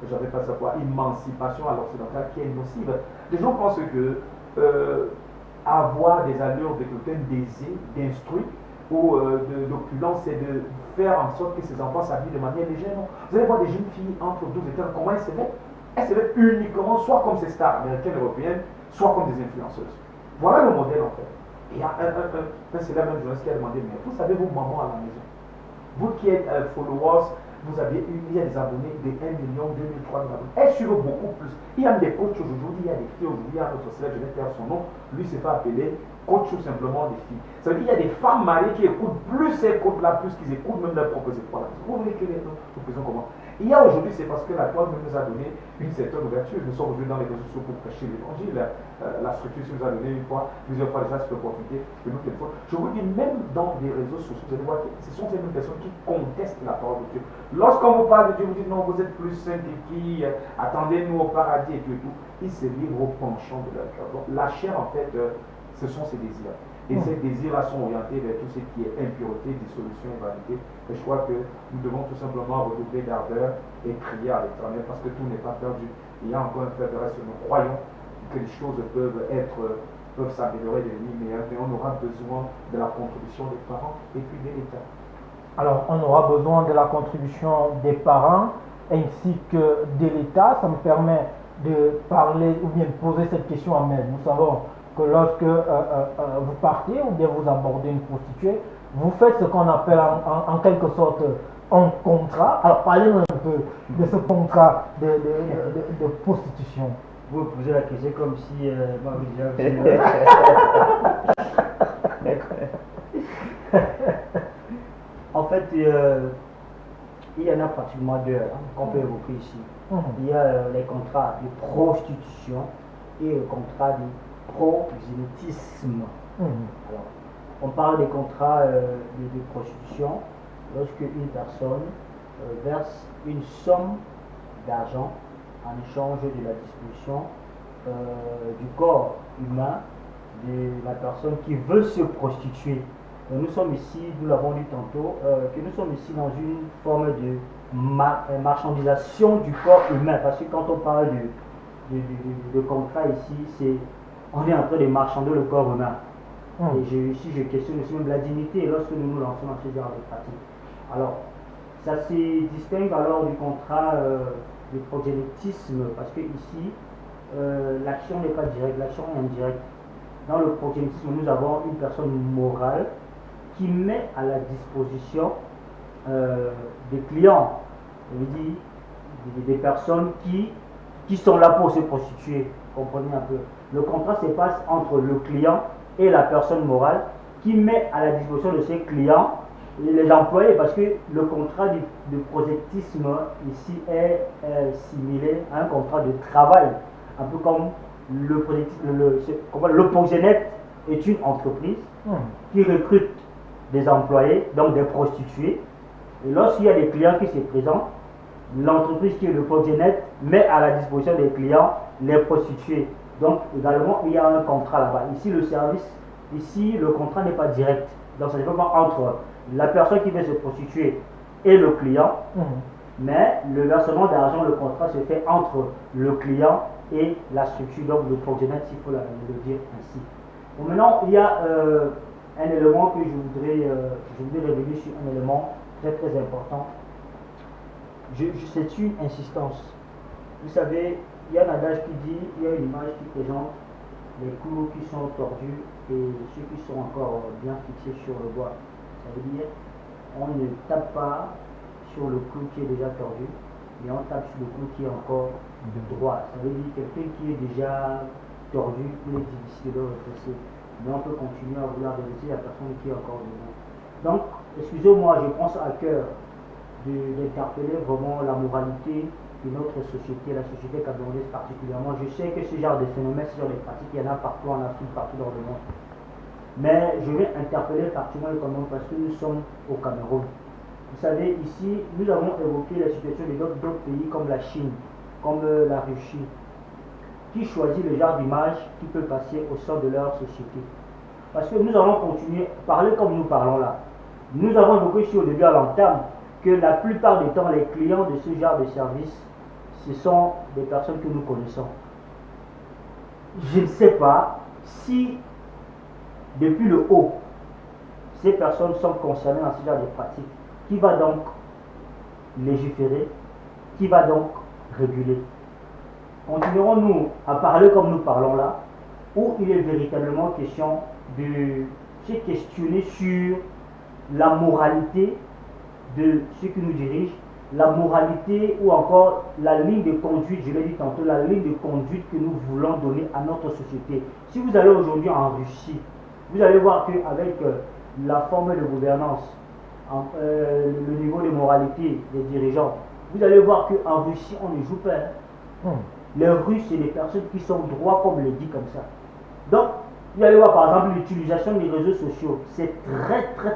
j'avais pas ça quoi, émancipation à l'occidental qui est nocive. Les gens pensent que avoir des allures de quelqu'un d'aisé, d'instruit ou d'opulence, c'est de faire en sorte que ses enfants s'habillent de manière légère. Non. Vous allez voir des jeunes filles entre 12 et 15, comment elles se mettent? Elles se mettent uniquement soit comme ces stars américaines, européennes, soit comme des influenceuses. Voilà le modèle en fait. Il y a un célèbre journaliste qui a demandé, mais vous savez vos mamans à la maison, vous qui êtes followers, il y a des abonnés de 1 million, 2 000, 3 000 abonnés. Elles suivent beaucoup plus. Il y a des coachs aujourd'hui, il y a des filles aujourd'hui, il y a notre célèbre, je vais faire son nom, lui s'est fait appeler coach tout simplement des filles. Ça veut dire qu'il y a des femmes mariées qui écoutent plus ces coachs-là, plus qu'ils écoutent même leurs propres époux. Vous voulez que nous faisons comment? Il y a aujourd'hui, c'est parce que la toile nous a donné une certaine ouverture. Nous sommes aujourd'hui dans les réseaux sociaux pour prêcher l'évangile. La structure nous a donné plusieurs fois déjà cette opportunité que nous téléphone. Je vous dis, même dans des réseaux sociaux, vous allez voir que ce sont ces mêmes personnes qui contestent la parole de Dieu. Lorsqu'on vous parle de Dieu, vous dites non, vous êtes plus saint que qui, attendez-nous au paradis et tout. Ils se livrent au penchant de leur cœur. Donc la chair, en fait, ce sont ses désirs. Et ces désirs-là sont orientés vers tout ce qui est impureté, dissolution et vanité. Et je crois que nous devons tout simplement redoubler d'ardeur et crier à l'Éternel parce que tout n'est pas perdu. Il y a encore un fait de reste. Nous croyons que les choses peuvent s'améliorer de nuit meilleure, mais on aura besoin de la contribution des parents et puis de l'État. Alors, on aura besoin de la contribution des parents ainsi que de l'État. Ça me permet de parler ou bien de poser cette question à Mel. Nous savons que lorsque vous partez ou bien vous abordez une prostituée, vous faites ce qu'on appelle en quelque sorte un contrat. Alors parlez-nous un peu de ce contrat de prostitution. Vous me posez la question comme si En fait, il y en a pratiquement deux qu'on peut évoquer ici. Il y a les contrats de prostitution et le contrat de proxénétisme. Alors, on parle des contrats de prostitution lorsque une personne verse une somme d'argent en échange de la disposition du corps humain de la personne qui veut se prostituer. Donc, nous sommes ici, nous l'avons dit tantôt, que nous sommes ici dans une forme de marchandisation du corps humain, parce que quand on parle de contrat ici, c'est on est en train de marchander le corps humain. Et ici, je questionne aussi même la dignité lorsque nous nous lançons dans ce genre de pratique. Alors, ça se distingue alors du contrat de proxénétisme, parce que ici, l'action n'est pas directe, l'action est indirecte. Dans le proxénétisme, nous avons une personne morale qui met à la disposition des clients, je veux dire, des personnes qui sont là pour se prostituer. Comprenez un peu. Le contrat se passe entre le client et la personne morale qui met à la disposition de ses clients les employés, parce que le contrat de prosélytisme ici est similaire à un contrat de travail, un peu comme le proxénète est une entreprise qui recrute des employés, donc des prostituées, et lorsqu'il y a des clients qui se présentent, l'entreprise qui est le proxénète met à la disposition des clients les prostituées. Donc également il y a un contrat là-bas. Ici le service ici, le contrat n'est pas direct. Donc, ça ne dépend pas entre la personne qui veut se prostituer et le client, mais le versement d'argent, le contrat se fait entre le client et la structure, donc le proxénète, s'il faut le dire ainsi. Bon, maintenant, il y a un élément que je voudrais revenir sur un élément très très important. C'est une insistance. Vous savez, il y a un adage qui dit, il y a une image qui présente les clous qui sont tordus et ceux qui sont encore bien fixés sur le bois. Ça veut dire, on ne tape pas sur le clou qui est déjà tordu, mais on tape sur le clou qui est encore droit. Ça veut dire quelqu'un qui est déjà tordu, il est difficile de le redresser. Mais on peut continuer à vouloir redresser la personne qui est encore devant. Donc, excusez-moi, je pense à cœur d'interpeller vraiment la moralité de notre société, la société camerounaise particulièrement. Je sais que ce genre de phénomènes, ce genre de pratiques, il y en a partout en Afrique, partout dans le monde. Mais je vais interpeller particulièrement le Cameroun parce que nous sommes au Cameroun. Vous savez, ici, nous avons évoqué la situation de d'autres pays comme la Chine, comme la Russie, qui choisit le genre d'image qui peut passer au sein de leur société. Parce que nous allons continuer à parler comme nous parlons là. Nous avons évoqué ici au début à l'entame que la plupart du temps, les clients de ce genre de service, ce sont des personnes que nous connaissons. Je ne sais pas si, depuis le haut, ces personnes sont concernées dans ce genre de pratiques. Qui va donc légiférer? Qui va donc réguler? Continuerons-nous à parler comme nous parlons là, ou il est véritablement question de se questionner sur la moralité de ceux qui nous dirigent, la moralité ou encore la ligne de conduite, je l'ai dit tantôt, la ligne de conduite que nous voulons donner à notre société. Si vous allez aujourd'hui en Russie, vous allez voir qu'avec la forme de gouvernance, le niveau de moralité des dirigeants, vous allez voir qu'en Russie, on ne joue pas. Les Russes, c'est des personnes qui sont droits, comme le dit comme ça. Donc, vous allez voir par exemple l'utilisation des réseaux sociaux. C'est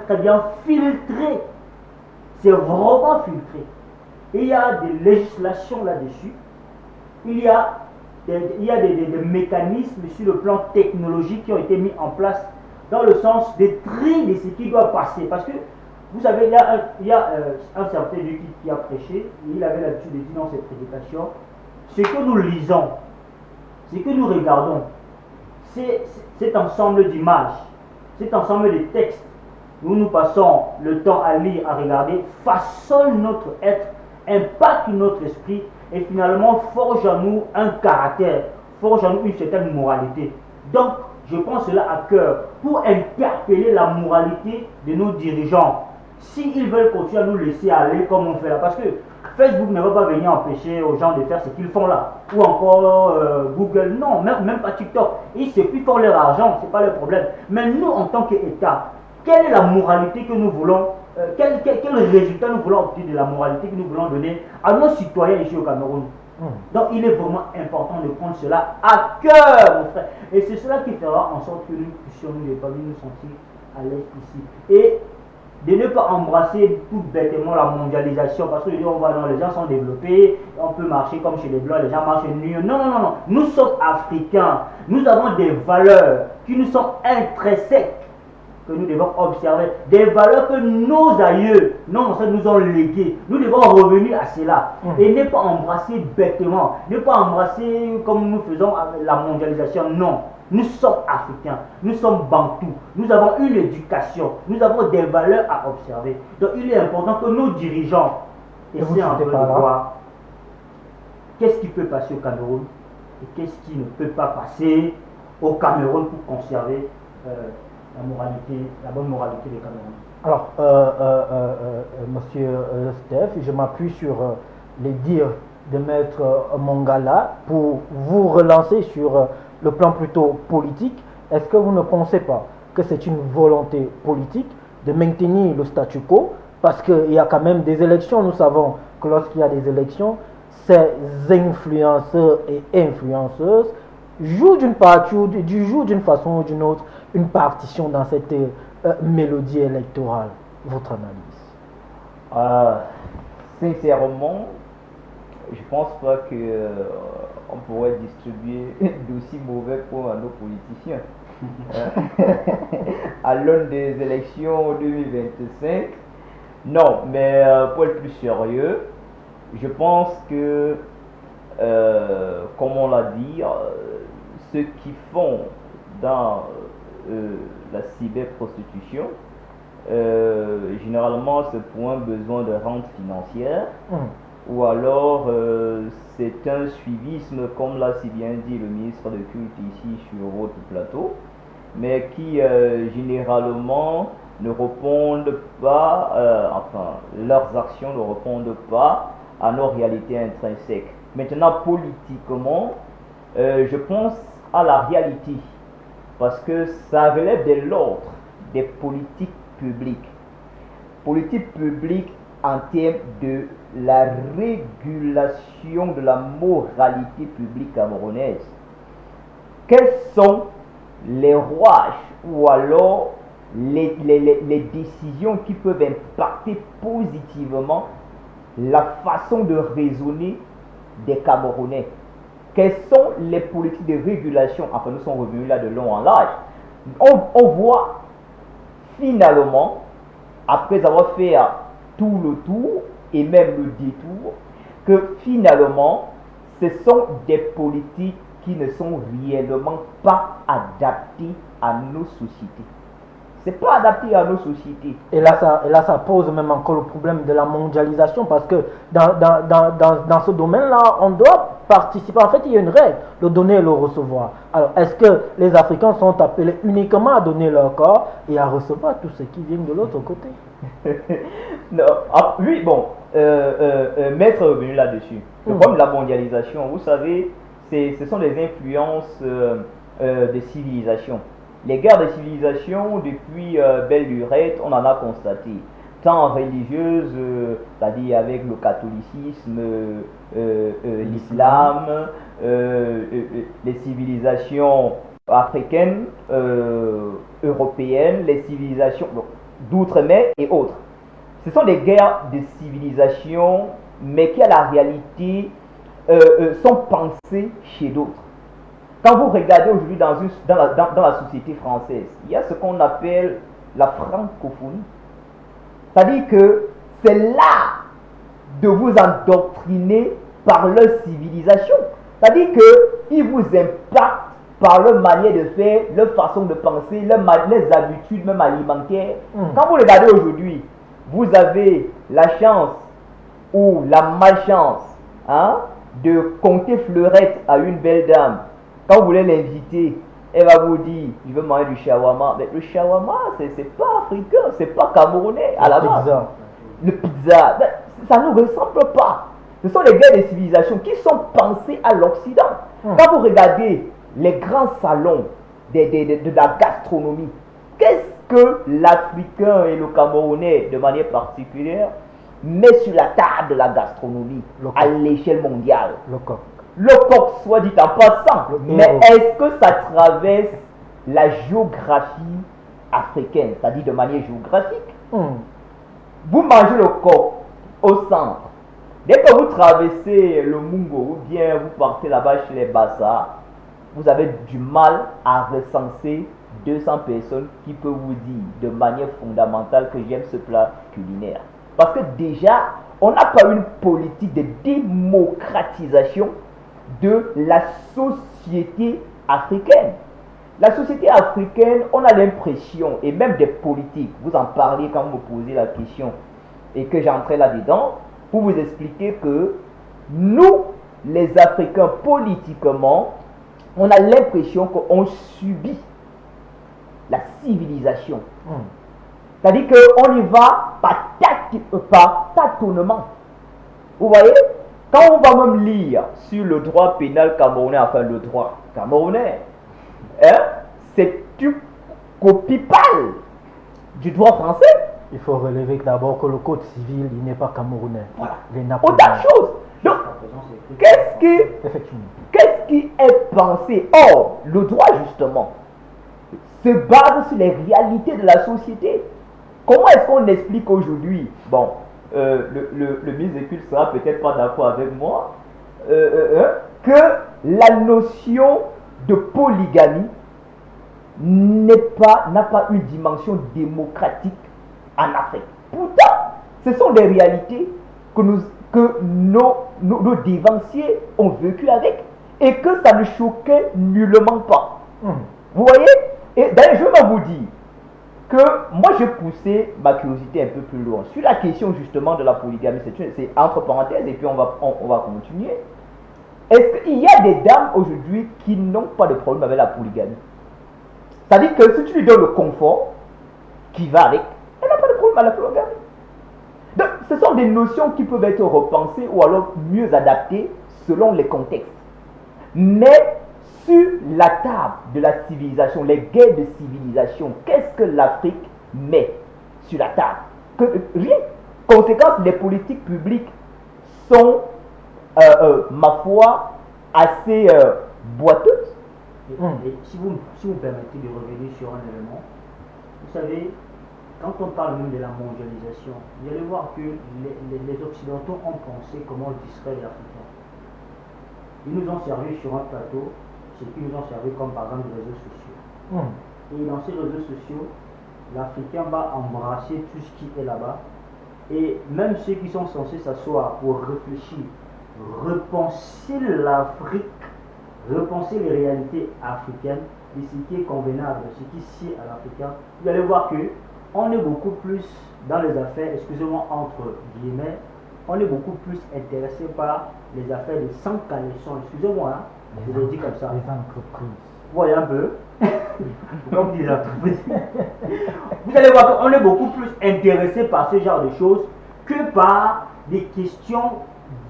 très bien filtré. C'est vraiment filtré. Et il y a des législations là-dessus. Il y a des mécanismes sur le plan technologique qui ont été mis en place dans le sens de tri de ce qui doit passer. Parce que, vous savez, il y a un certain Dieu qui a prêché, et il avait l'habitude de dire dans ses prédications, ce que nous lisons, ce que nous regardons, cet ensemble d'images, cet ensemble de textes, où nous passons le temps à lire, à regarder, façonne notre être, impacte notre esprit et finalement forge en nous un caractère, forge en nous une certaine moralité. Donc, je prends cela à cœur pour interpeller la moralité de nos dirigeants. S'ils veulent continuer à nous laisser aller comme on fait là, parce que Facebook ne va pas venir empêcher aux gens de faire ce qu'ils font là, ou encore Google, non, même pas TikTok. Ils font leur argent, ce n'est pas le problème. Mais nous, en tant qu'État, quelle est la moralité que nous voulons, quel résultat nous voulons obtenir de la moralité que nous voulons donner à nos citoyens ici au Cameroun? Donc il est vraiment important de prendre cela à cœur, mon frère. Et c'est cela qui fera en sorte que nous puissions, nous les familles, nous sentir à l'aise ici. Et de ne pas embrasser tout bêtement la mondialisation, parce que on va dans les gens sont développés, on peut marcher comme chez les blancs, les gens marchent nus. Non, nous sommes africains, nous avons des valeurs qui nous sont intrinsèques, que nous devons observer, des valeurs que nos aïeux, nos ancêtres nous ont léguées. Nous devons revenir à cela et ne pas embrasser bêtement, ne pas embrasser comme nous faisons avec la mondialisation. Non, nous sommes africains, nous sommes bantous, nous avons une éducation, nous avons des valeurs à observer. Donc il est important que nos dirigeants essaient un peu de voir qu'est-ce qui peut passer au Cameroun et qu'est-ce qui ne peut pas passer au Cameroun pour conserver la bonne moralité des Camerounais. Alors, monsieur Steph, je m'appuie sur les dires de Maître Mongala pour vous relancer sur le plan plutôt politique. Est-ce que vous ne pensez pas que c'est une volonté politique de maintenir le statu quo? Parce qu'il y a quand même des élections. Nous savons que lorsqu'il y a des élections, ces influenceurs et influenceuses jouent d'une façon ou d'une autre une partition dans cette mélodie électorale. Votre analyse? Sincèrement, je pense pas que on pourrait distribuer d'aussi mauvais points à nos politiciens. à l'aune des élections 2025. Non, mais pour être plus sérieux, je pense que, comme on l'a dit, ceux qui font dans la cyberprostitution, généralement c'est pour un besoin de rente financière, ou alors c'est un suivisme, comme l'a si bien dit le ministre de culte ici sur votre plateau, mais qui généralement ne répondent pas, leurs actions ne répondent pas à nos réalités intrinsèques. Maintenant, politiquement, je pense à la réalité, parce que ça relève de l'ordre des politiques publiques. Politique publique en termes de la régulation de la moralité publique camerounaise. Quels sont les rouages ou alors les décisions qui peuvent impacter positivement la façon de raisonner des Camerounais? Quelles sont les politiques de régulation? Enfin, nous sommes revenus là de long en large. On voit finalement, après avoir fait tout le tour et même le détour, que finalement, ce sont des politiques qui ne sont réellement pas adaptées à nos sociétés. C'est pas adapté à nos sociétés. Et là, ça pose même encore le problème de la mondialisation, parce que dans ce domaine-là, on doit participer. En fait, il y a une règle, le donner et le recevoir. Alors, est-ce que les Africains sont appelés uniquement à donner leur corps et à recevoir tout ce qui vient de l'autre côté? Non, oui, bon, Maître est revenu là-dessus. Le problème de la mondialisation, vous savez, ce sont les influences des civilisations. Les guerres de civilisation, depuis belle lurette, on en a constaté. Tant religieuse, c'est-à-dire avec le catholicisme, l'islam, les civilisations africaines, européennes, les civilisations d'outre-mer et autres. Ce sont des guerres de civilisation, mais qui, à la réalité, sont pensées chez d'autres. Quand vous regardez aujourd'hui dans la société française, il y a ce qu'on appelle la francophonie. C'est-à-dire que c'est l'art de vous endoctriner par leur civilisation. C'est-à-dire qu'ils vous impactent par leur manière de faire, leur façon de penser, leurs habitudes même alimentaires. Quand vous regardez aujourd'hui, vous avez la chance ou la malchance de compter fleurette à une belle dame. Quand vous voulez l'inviter, elle va vous dire, je veux manger du shawarma. Mais le shawarma, c'est pas africain, c'est pas camerounais à la base. Le pizza, ça ne nous ressemble pas. Ce sont les guerres des civilisations qui sont pensées à l'Occident. Quand vous regardez les grands salons de la gastronomie, qu'est-ce que l'Africain et le Camerounais, de manière particulière, met sur la table de la gastronomie à l'échelle mondiale? Le coq, soit dit en passant, mais est-ce que ça traverse la géographie africaine, c'est-à-dire de manière géographique? Vous mangez le coq au centre. Dès que vous traversez le Mungo ou bien vous partez là-bas chez les Bassa, vous avez du mal à recenser 200 personnes qui peuvent vous dire de manière fondamentale que j'aime ce plat culinaire. Parce que déjà, on n'a pas une politique de démocratisation de la société africaine. La société africaine, on a l'impression, et même des politiques, vous en parliez quand vous me posez la question, et que j'entrais là-dedans, pour vous expliquer que nous, les Africains, politiquement, on a l'impression qu'on subit la civilisation. C'est-à-dire qu'on y va par tâtonnement. Vous voyez? Quand on va même lire sur le droit pénal camerounais, enfin le droit camerounais, c'est une copie pâle du droit français. Il faut relever d'abord que le code civil, il n'est pas camerounais. Voilà. Autant de choses. Donc, qu'est-ce qui est pensé? Or, le droit, justement, se base sur les réalités de la société. Comment est-ce qu'on explique aujourd'hui, bon, le ministre des Cultes sera peut-être pas d'accord avec moi, que la notion de polygamie n'a pas une dimension démocratique en Afrique. Pourtant, ce sont des réalités que nos dévanciers ont vécu avec et que ça ne choquait nullement pas. Vous voyez? Et d'ailleurs, je vais vous dire que moi, j'ai poussé ma curiosité un peu plus loin sur la question justement de la polygamie. C'est entre parenthèses et puis on va continuer. Est-ce qu'il y a des dames aujourd'hui qui n'ont pas de problème avec la polygamie? C'est-à-dire que si tu lui donnes le confort qui va avec, elle n'a pas de problème avec la polygamie. Donc, ce sont des notions qui peuvent être repensées ou alors mieux adaptées selon les contextes. Mais sur la table de la civilisation, les guerres de civilisation, qu'est-ce que l'Afrique met sur la table? Rien. Conséquence, les politiques publiques sont, ma foi, assez boiteuses. Et si vous me permettez de revenir sur un élément, vous savez, quand on parle même de la mondialisation, vous allez voir que les Occidentaux ont pensé comment distraire les Africains. Ils nous ont servi sur un plateau ce qu'ils nous ont servi comme par exemple les réseaux sociaux. Et dans ces réseaux sociaux, l'Africain va embrasser tout ce qui est là-bas. Et même ceux qui sont censés s'asseoir pour réfléchir, repenser l'Afrique, repenser les réalités africaines, de ce qui est convenable, de ce qui sied à l'Africain, vous allez voir que on est beaucoup plus dans les affaires, excusez-moi entre guillemets, on est beaucoup plus intéressé par les affaires de sans caleçon, excusez-moi, hein, je le dis comme ça. Les entreprises. Vous voyez un peu comme dit l'entreprise. Vous allez voir qu'on est beaucoup plus intéressé par ce genre de choses que par des questions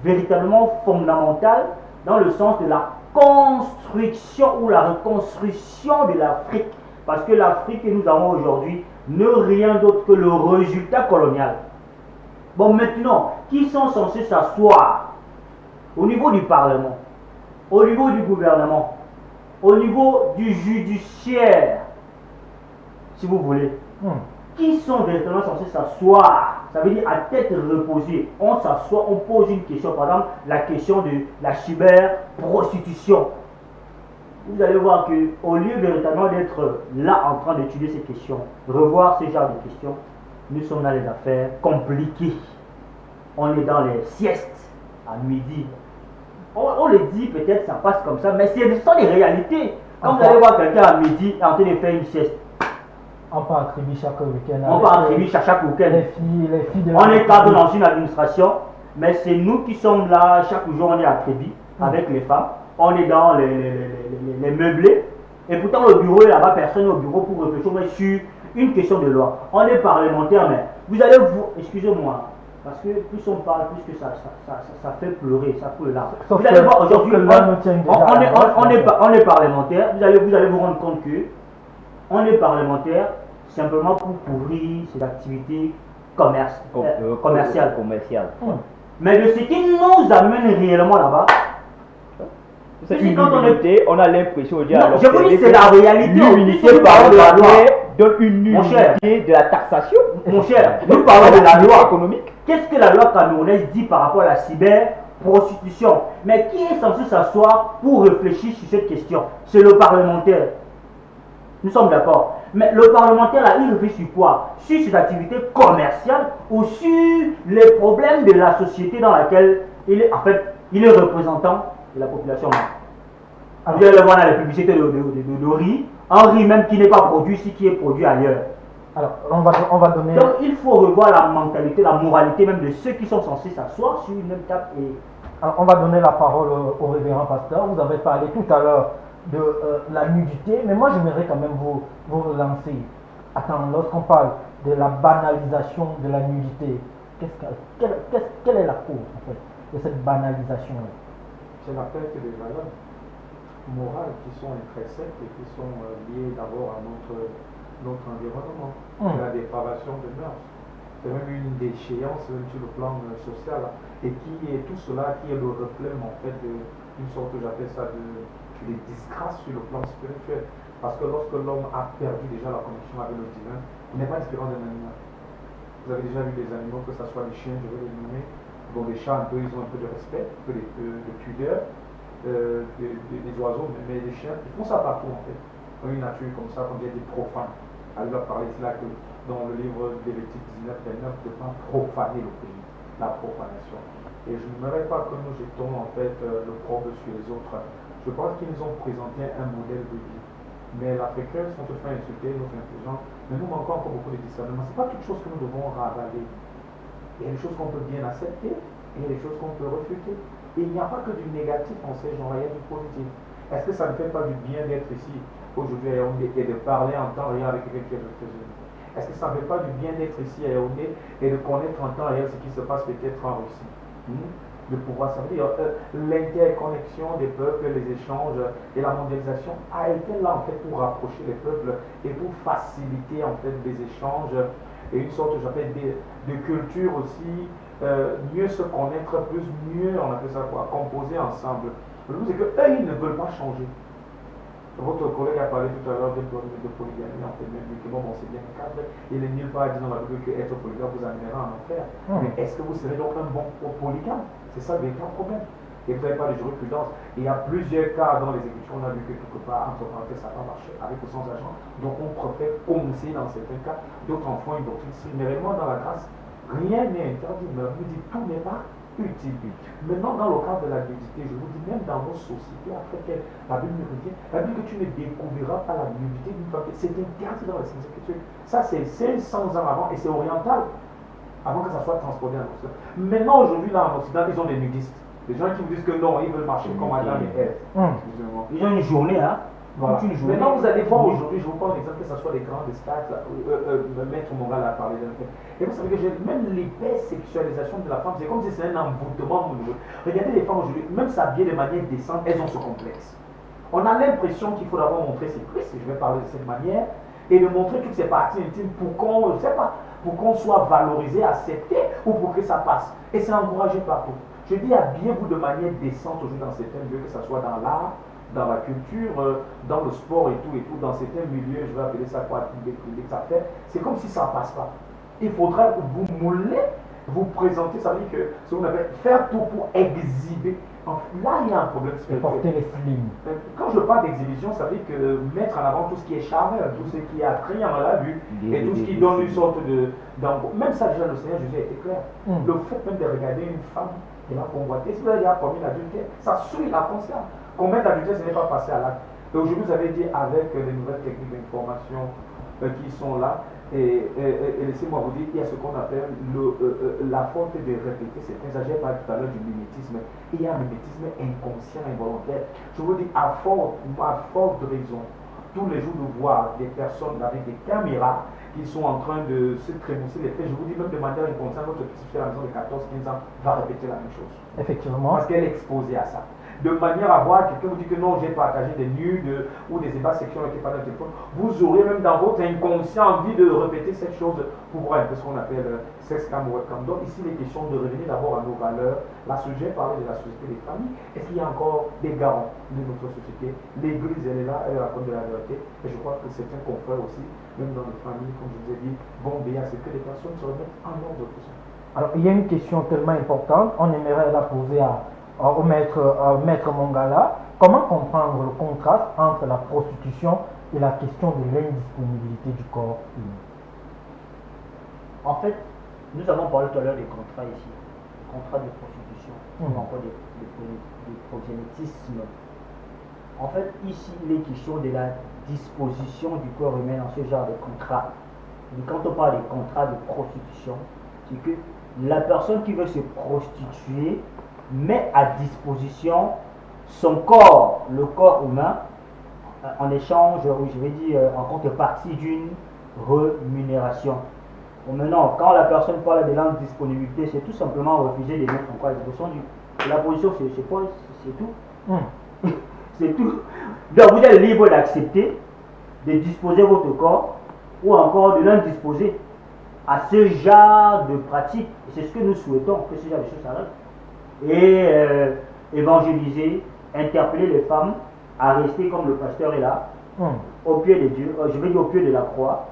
véritablement fondamentales dans le sens de la construction ou la reconstruction de l'Afrique. Parce que l'Afrique que nous avons aujourd'hui n'est rien d'autre que le résultat colonial. Bon, maintenant, qui sont censés s'asseoir au niveau du Parlement, au niveau du gouvernement, au niveau du judiciaire, si vous voulez, qui sont véritablement censés s'asseoir, ça veut dire à tête reposée, on s'assoit, on pose une question, par exemple la question de la cyberprostitution. Vous allez voir qu'au lieu véritablement d'être là en train d'étudier ces questions, revoir ce genre de questions, nous sommes dans les affaires compliquées. On est dans les siestes à midi. On le dit peut-être, ça passe comme ça, mais ce sont les réalités. Quand vous allez voir quelqu'un à midi en train de faire une sieste, on part à Kribi chaque week-end. On part à Kribi chaque week-end. Les filles de on est cadre dans une administration, mais c'est nous qui sommes là, chaque jour on est à Kribi avec les femmes. On est dans les meublés. Et pourtant le bureau est là-bas, personne n'est au bureau pour réfléchir sur une question de loi. On est parlementaire, mais vous allez vous... Excusez-moi. Parce que plus on parle, plus que ça fait pleurer, ça coule là. Vous allez voir aujourd'hui, on est parlementaire, vous allez vous rendre compte que on est parlementaire simplement pour couvrir ces activités commerciales. Mais de ce qui nous amène réellement là-bas, c'est une unité, on a l'impression de dire... Je vous dis, c'est la réalité. L'unité par la loi donne une unité de la taxation. Mon cher, nous parlons de la loi économique. Qu'est-ce que la loi camerounaise dit par rapport à la cyberprostitution? Mais qui est censé s'asseoir pour réfléchir sur cette question? C'est le parlementaire. Nous sommes d'accord. Mais le parlementaire, là, il réfléchit sur quoi? Sur ses activités commerciales ou sur les problèmes de la société dans laquelle il est, en fait, il est représentant de la population. Vous allez le voir dans les publicités de riz, un riz même qui n'est pas produit ici, qui est produit ailleurs. Alors, on va donner... Donc, il faut revoir la mentalité, la moralité même de ceux qui sont censés s'asseoir sur une même table. Alors, on va donner la parole au révérend pasteur. Vous avez parlé tout à l'heure de la nudité, mais moi, j'aimerais quand même vous relancer. Attends, lorsqu'on parle de la banalisation de la nudité, quelle est la cause, en fait, de cette banalisation-là? C'est la perte des valeurs morales qui sont intrinsèques et qui sont liées d'abord à notre environnement, la dépravation de mœurs. C'est même une déchéance même sur le plan social, et qui est tout cela qui est le reflet en fait d'une sorte, j'appelle ça, de disgrâce sur le plan spirituel. Parce que lorsque l'homme a perdu déjà la connexion avec le divin, il n'est pas différent d'un animal. Vous avez déjà vu des animaux, que ce soit des chiens, je vais les nommer. Bon, les chats, un peu, ils ont un peu de respect, un peu de pudeur, des oiseaux, mais les chiens, ils font ça partout en fait. une nature comme ça, comme j'ai dit, profane. Elle va parler là que dans le livre de Lévitique 19, 29, de ne pas profaner le pays, la profanation. Et je n'aimerais pas que nous jetons en fait le propre sur les autres. Je pense qu'ils nous ont présenté un modèle de vie. Mais l'Africain, si on te fait insulter, notre intelligence, mais nous manquons encore beaucoup de discernement. Ce n'est pas toute chose que nous devons ravaler. Il y a des choses qu'on peut bien accepter, et il y a des choses qu'on peut refuter. Et il n'y a pas que du négatif en ces gens-là, il y a du positif. Est-ce que ça ne fait pas du bien d'être ici aujourd'hui à Yaoundé et de parler en temps réel avec quelqu'un qui est aux États-Unis? Est-ce que ça ne fait pas du bien d'être ici à Yaoundé et de connaître en temps réel ce qui se passe peut-être en Russie? De pouvoir servir. L'interconnexion des peuples, les échanges et la mondialisation a été là en fait pour rapprocher les peuples et pour faciliter en fait des échanges et une sorte, j'appelle, de culture aussi, mieux se connaître, plus mieux, on appelle ça quoi, composer ensemble. Le truc c'est qu'eux, ils ne veulent pas changer. Votre collègue a parlé tout à l'heure de polygamie, en fait, même dit que bon, c'est bien un cadre, il est nulle part dit dans la Bible que être polygame vous amènera en enfer. Mais est-ce que vous serez donc un bon polygame? C'est ça le véritable problème. Et vous n'avez pas de jurisprudence. Il y a plusieurs cas dans les Écritures, on a vu que quelque part, entre parenthèses, ça n'a pas marché, avec ou sans argent. Donc on préfère omnisser dans certains cas, d'autres en font une doctrine. Mais réellement, dans la grâce, rien n'est interdit. Mais vous dites, tout n'est pas utile. Maintenant, dans le cadre de la nudité, je vous dis, même dans nos sociétés africaines, la Bible nous dit, la Bible que tu ne découvriras pas la nudité d'une femme, c'est interdit dans la Sainte Écriture. Ça, c'est 500 ans avant et c'est oriental, avant que ça soit transposé en Occident. Maintenant, aujourd'hui, là en Occident, ils ont des nudistes. Des gens qui vous disent que non, ils veulent marcher comme Adam et Ève. Ils ont une journée, hein. Voilà. Maintenant, vous allez voir aujourd'hui, je vous prends l'exemple que ce soit les grandes stars, Maître Mongal a parlé d'un fait. Et vous savez que même l'hypersexualisation de la femme, c'est comme si c'était un emboutement nouveau. Regardez les femmes aujourd'hui, même s'habiller de manière décente, elles ont ce complexe. On a l'impression qu'il faut d'abord montrer ses cuisses, je vais parler de cette manière, et de montrer toutes ses parties intimes pour qu'on, je sais pas, pour qu'on soit valorisé, accepté, ou pour que ça passe. Et c'est encouragé partout. Je dis, habillez-vous de manière décente aujourd'hui dans certains lieux, que ce soit dans l'art, dans la culture, dans le sport et tout, dans certains milieux, je vais appeler ça quoi, des affaires, c'est comme si ça ne passe pas. Il faudrait vous mouler, vous présenter, ça veut dire que ce qu'on appelle faire tout pour exhiber. Là, il y a un problème spirituel. Porter les slims. Quand je parle d'exhibition, ça veut dire que mettre en avant tout ce qui est charnel, tout ce qui est attrayant à la vue, et tout ce qui donne une sorte de. Même ça, déjà, le Seigneur Jésus a été clair. Le fait même de regarder une femme et la convoiter, si vous avez commis l'adultère, ça souille la conscience. Combien d'adultère ce n'est pas passé à l'acte. Donc je vous avais dit avec les nouvelles techniques d'information qui sont là, et laissez-moi vous dire, il y a ce qu'on appelle la faute de répéter certains. J'ai parlé tout à l'heure du mimétisme. Il y a un mimétisme inconscient, involontaire. Je vous dis, à forte raison, tous les jours de voir des personnes avec des caméras qui sont en train de se trémousser les faits. Je vous dis même de manière inconsciente, votre petite fille à la maison de 14-15 ans va répéter la même chose. Effectivement. Parce qu'elle est exposée à ça. De manière à voir, quelqu'un vous dit que non, j'ai partagé des nudes ou des ébats sexuels qui parlent de téléphone, vous aurez même dans votre inconscient envie de répéter cette chose pour voir un peu ce qu'on appelle sex cam ou webcam. Donc ici, il est question de revenir d'abord à nos valeurs. La sujet parlait de la société des familles. Est-ce qu'il y a encore des garants de notre société? L'église, elle est là, elle raconte de la vérité. Et je crois que certains confrères aussi, même dans les familles, comme je vous ai dit, vont veiller à ce que les personnes se remettent en ordre de tout ça. Alors, il y a une question tellement importante, on aimerait la poser au maître Mongala. Comment comprendre le contraste entre la prostitution et la question de l'indisponibilité du corps humain? En fait, nous avons parlé tout à l'heure des contrats ici, contrats de prostitution, ou encore de proxénétisme. En fait, ici, il est question de la disposition du corps humain dans ce genre de contrat. Et quand on parle des contrats de prostitution, c'est que la personne qui veut se prostituer met à disposition son corps, le corps humain, en échange, ou je vais dire en contrepartie d'une rémunération. Bon, maintenant, quand la personne parle de l'indisponibilité, c'est tout simplement refuser de mettre en quoi la position, c'est tout. C'est tout. Donc vous êtes libre d'accepter, de disposer votre corps, ou encore de l'indisposer à ce genre de pratique. Et c'est ce que nous souhaitons, que ce genre de choses s'arrêtent. Et évangéliser, interpeller les femmes à rester comme le pasteur est là, au pied de Dieu, je vais dire au pied de la croix,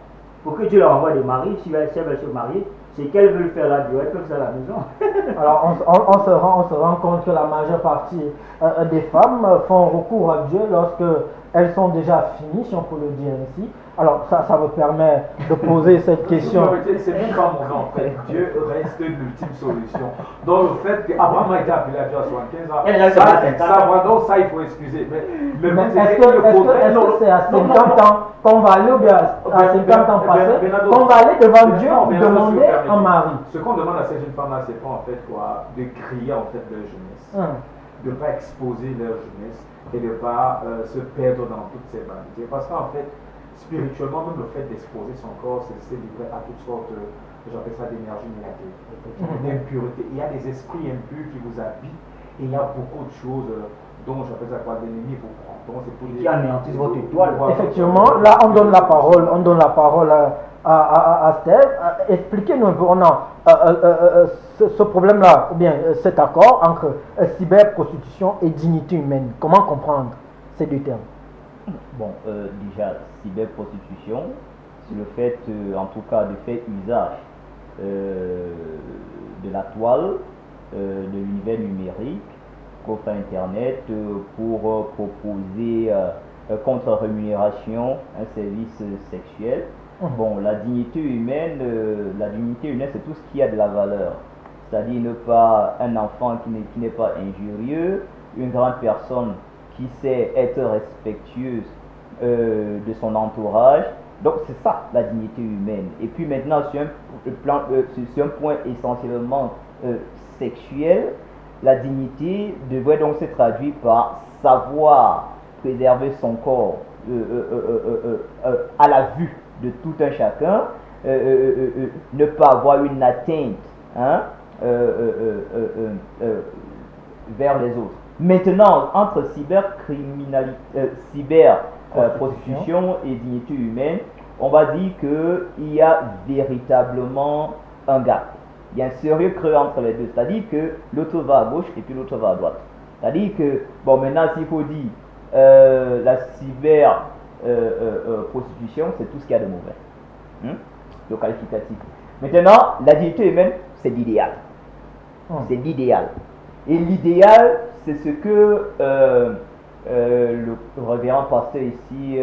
pour que Dieu leur envoie des maris. Si elles veulent se marier, c'est qu'elles veulent faire la Dieu, elles peuvent faire à la maison. Alors on se rend compte que la majeure partie des femmes font recours à Dieu lorsque elles sont déjà finies, si on peut le dire ainsi. Alors ça me permet de poser cette question. C'est même pas mon nom en fait. Dieu reste l'ultime solution. Donc le fait qu'Abraham a été appelé à Dieu à 75 ans, donc ça il faut excuser. Mais est-ce que c'est à 50 ans qu'on va aller, ou bien à 50 ans passés, qu'on va aller devant Dieu pour demander un mari? Ce qu'on demande à ces jeunes femmes-là, c'est pas en fait quoi, de crier en fait leur jeunesse, de ne pas exposer leur jeunesse et de ne pas se perdre dans toutes ces vanités. Parce qu'en fait, spirituellement, même le fait d'exposer son corps, c'est se livrer à toutes sortes, j'appelle ça d'énergie négative, d'impureté. Il y a des esprits impurs qui vous habitent et il y a beaucoup de choses dont j'appelle ça quoi, l'ennemi vous prend. Donc c'est pour qui anéantissent votre étoile. Effectivement, là on donne la parole à Steph. Expliquez-nous un peu, on a ce problème-là, ou bien cet accord entre cyberprostitution et dignité humaine. Comment comprendre ces deux termes? Bon, déjà, cyberprostitution, c'est le fait, en tout cas, de faire usage de la toile, de l'univers numérique, qu'offre Internet, pour proposer contre rémunération un service sexuel. Bon, la dignité humaine, c'est tout ce qui a de la valeur. C'est-à-dire ne pas un enfant qui n'est pas injurieux, une grande personne qui sait être respectueuse de son entourage. Donc c'est ça la dignité humaine. Et puis maintenant sur un point essentiellement sexuel, la dignité devrait donc se traduire par savoir préserver son corps à la vue de tout un chacun, ne pas avoir une atteinte vers les autres. Maintenant, entre cyberprostitution et dignité humaine, on va dire qu'il y a véritablement un gap. Il y a un sérieux creux entre les deux. C'est-à-dire que l'autre va à gauche et puis l'autre va à droite. C'est-à-dire que, bon, maintenant, s'il faut dire la cyberprostitution, c'est tout ce qu'il y a de mauvais. Le qualificatif. Maintenant, la dignité humaine, c'est l'idéal. C'est l'idéal. Et l'idéal, c'est ce que le révérend pasteur ici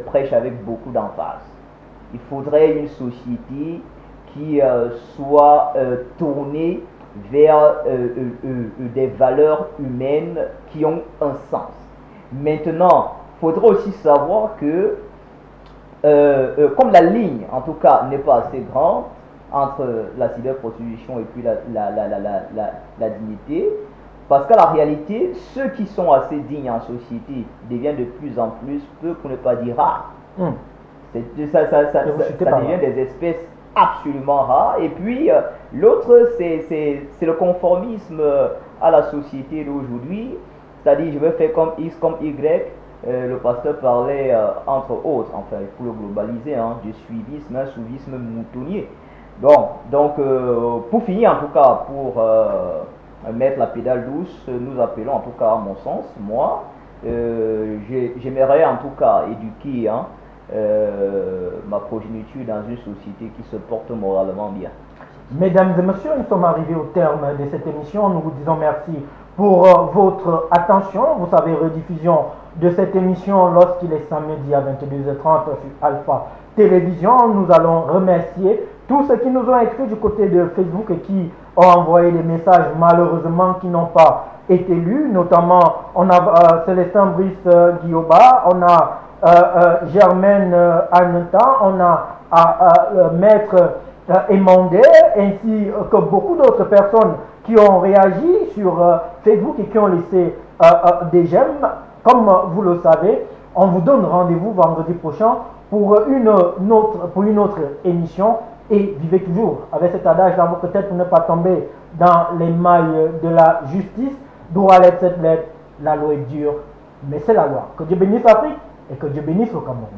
prêche avec beaucoup d'emphase. Il faudrait une société qui soit tournée vers des valeurs humaines qui ont un sens. Maintenant, il faudra aussi savoir que, comme la ligne, en tout cas, n'est pas assez grande entre la cyberprostitution et puis la dignité, parce qu'à la réalité, ceux qui sont assez dignes en société deviennent de plus en plus peu, pour ne pas dire rares. Ça devient des espèces absolument rares. Et puis, l'autre, c'est le conformisme à la société d'aujourd'hui. C'est-à-dire, je veux faire comme X, comme Y. Le pasteur parlait, entre autres, enfin, pour le globaliser, du suivisme, un suivisme moutonnier. Bon, donc, pour finir, en tout cas, pour mettre la pédale douce, nous appelons, en tout cas, à mon sens, moi, j'aimerais en tout cas éduquer ma progéniture dans une société qui se porte moralement bien. Mesdames et messieurs, nous sommes arrivés au terme de cette émission. Nous vous disons merci pour votre attention. Vous savez, rediffusion de cette émission lorsqu'il est samedi à 22h30 sur Alpha Télévision. Nous allons remercier tous ceux qui nous ont écrit du côté de Facebook et qui ont envoyé des messages malheureusement qui n'ont pas été lus. Notamment, on a Célestin Brice Guillauba, on a Germaine Anneta, on a Maître Emandé, ainsi que beaucoup d'autres personnes qui ont réagi sur Facebook et qui ont laissé des j'aime. Comme vous le savez, on vous donne rendez-vous vendredi prochain pour une autre émission. Et vivez toujours avec cet adage dans votre tête pour ne pas tomber dans les mailles de la justice. Droit lettre, cette lettre, la loi est dure, mais c'est la loi. Que Dieu bénisse l'Afrique et que Dieu bénisse le Cameroun.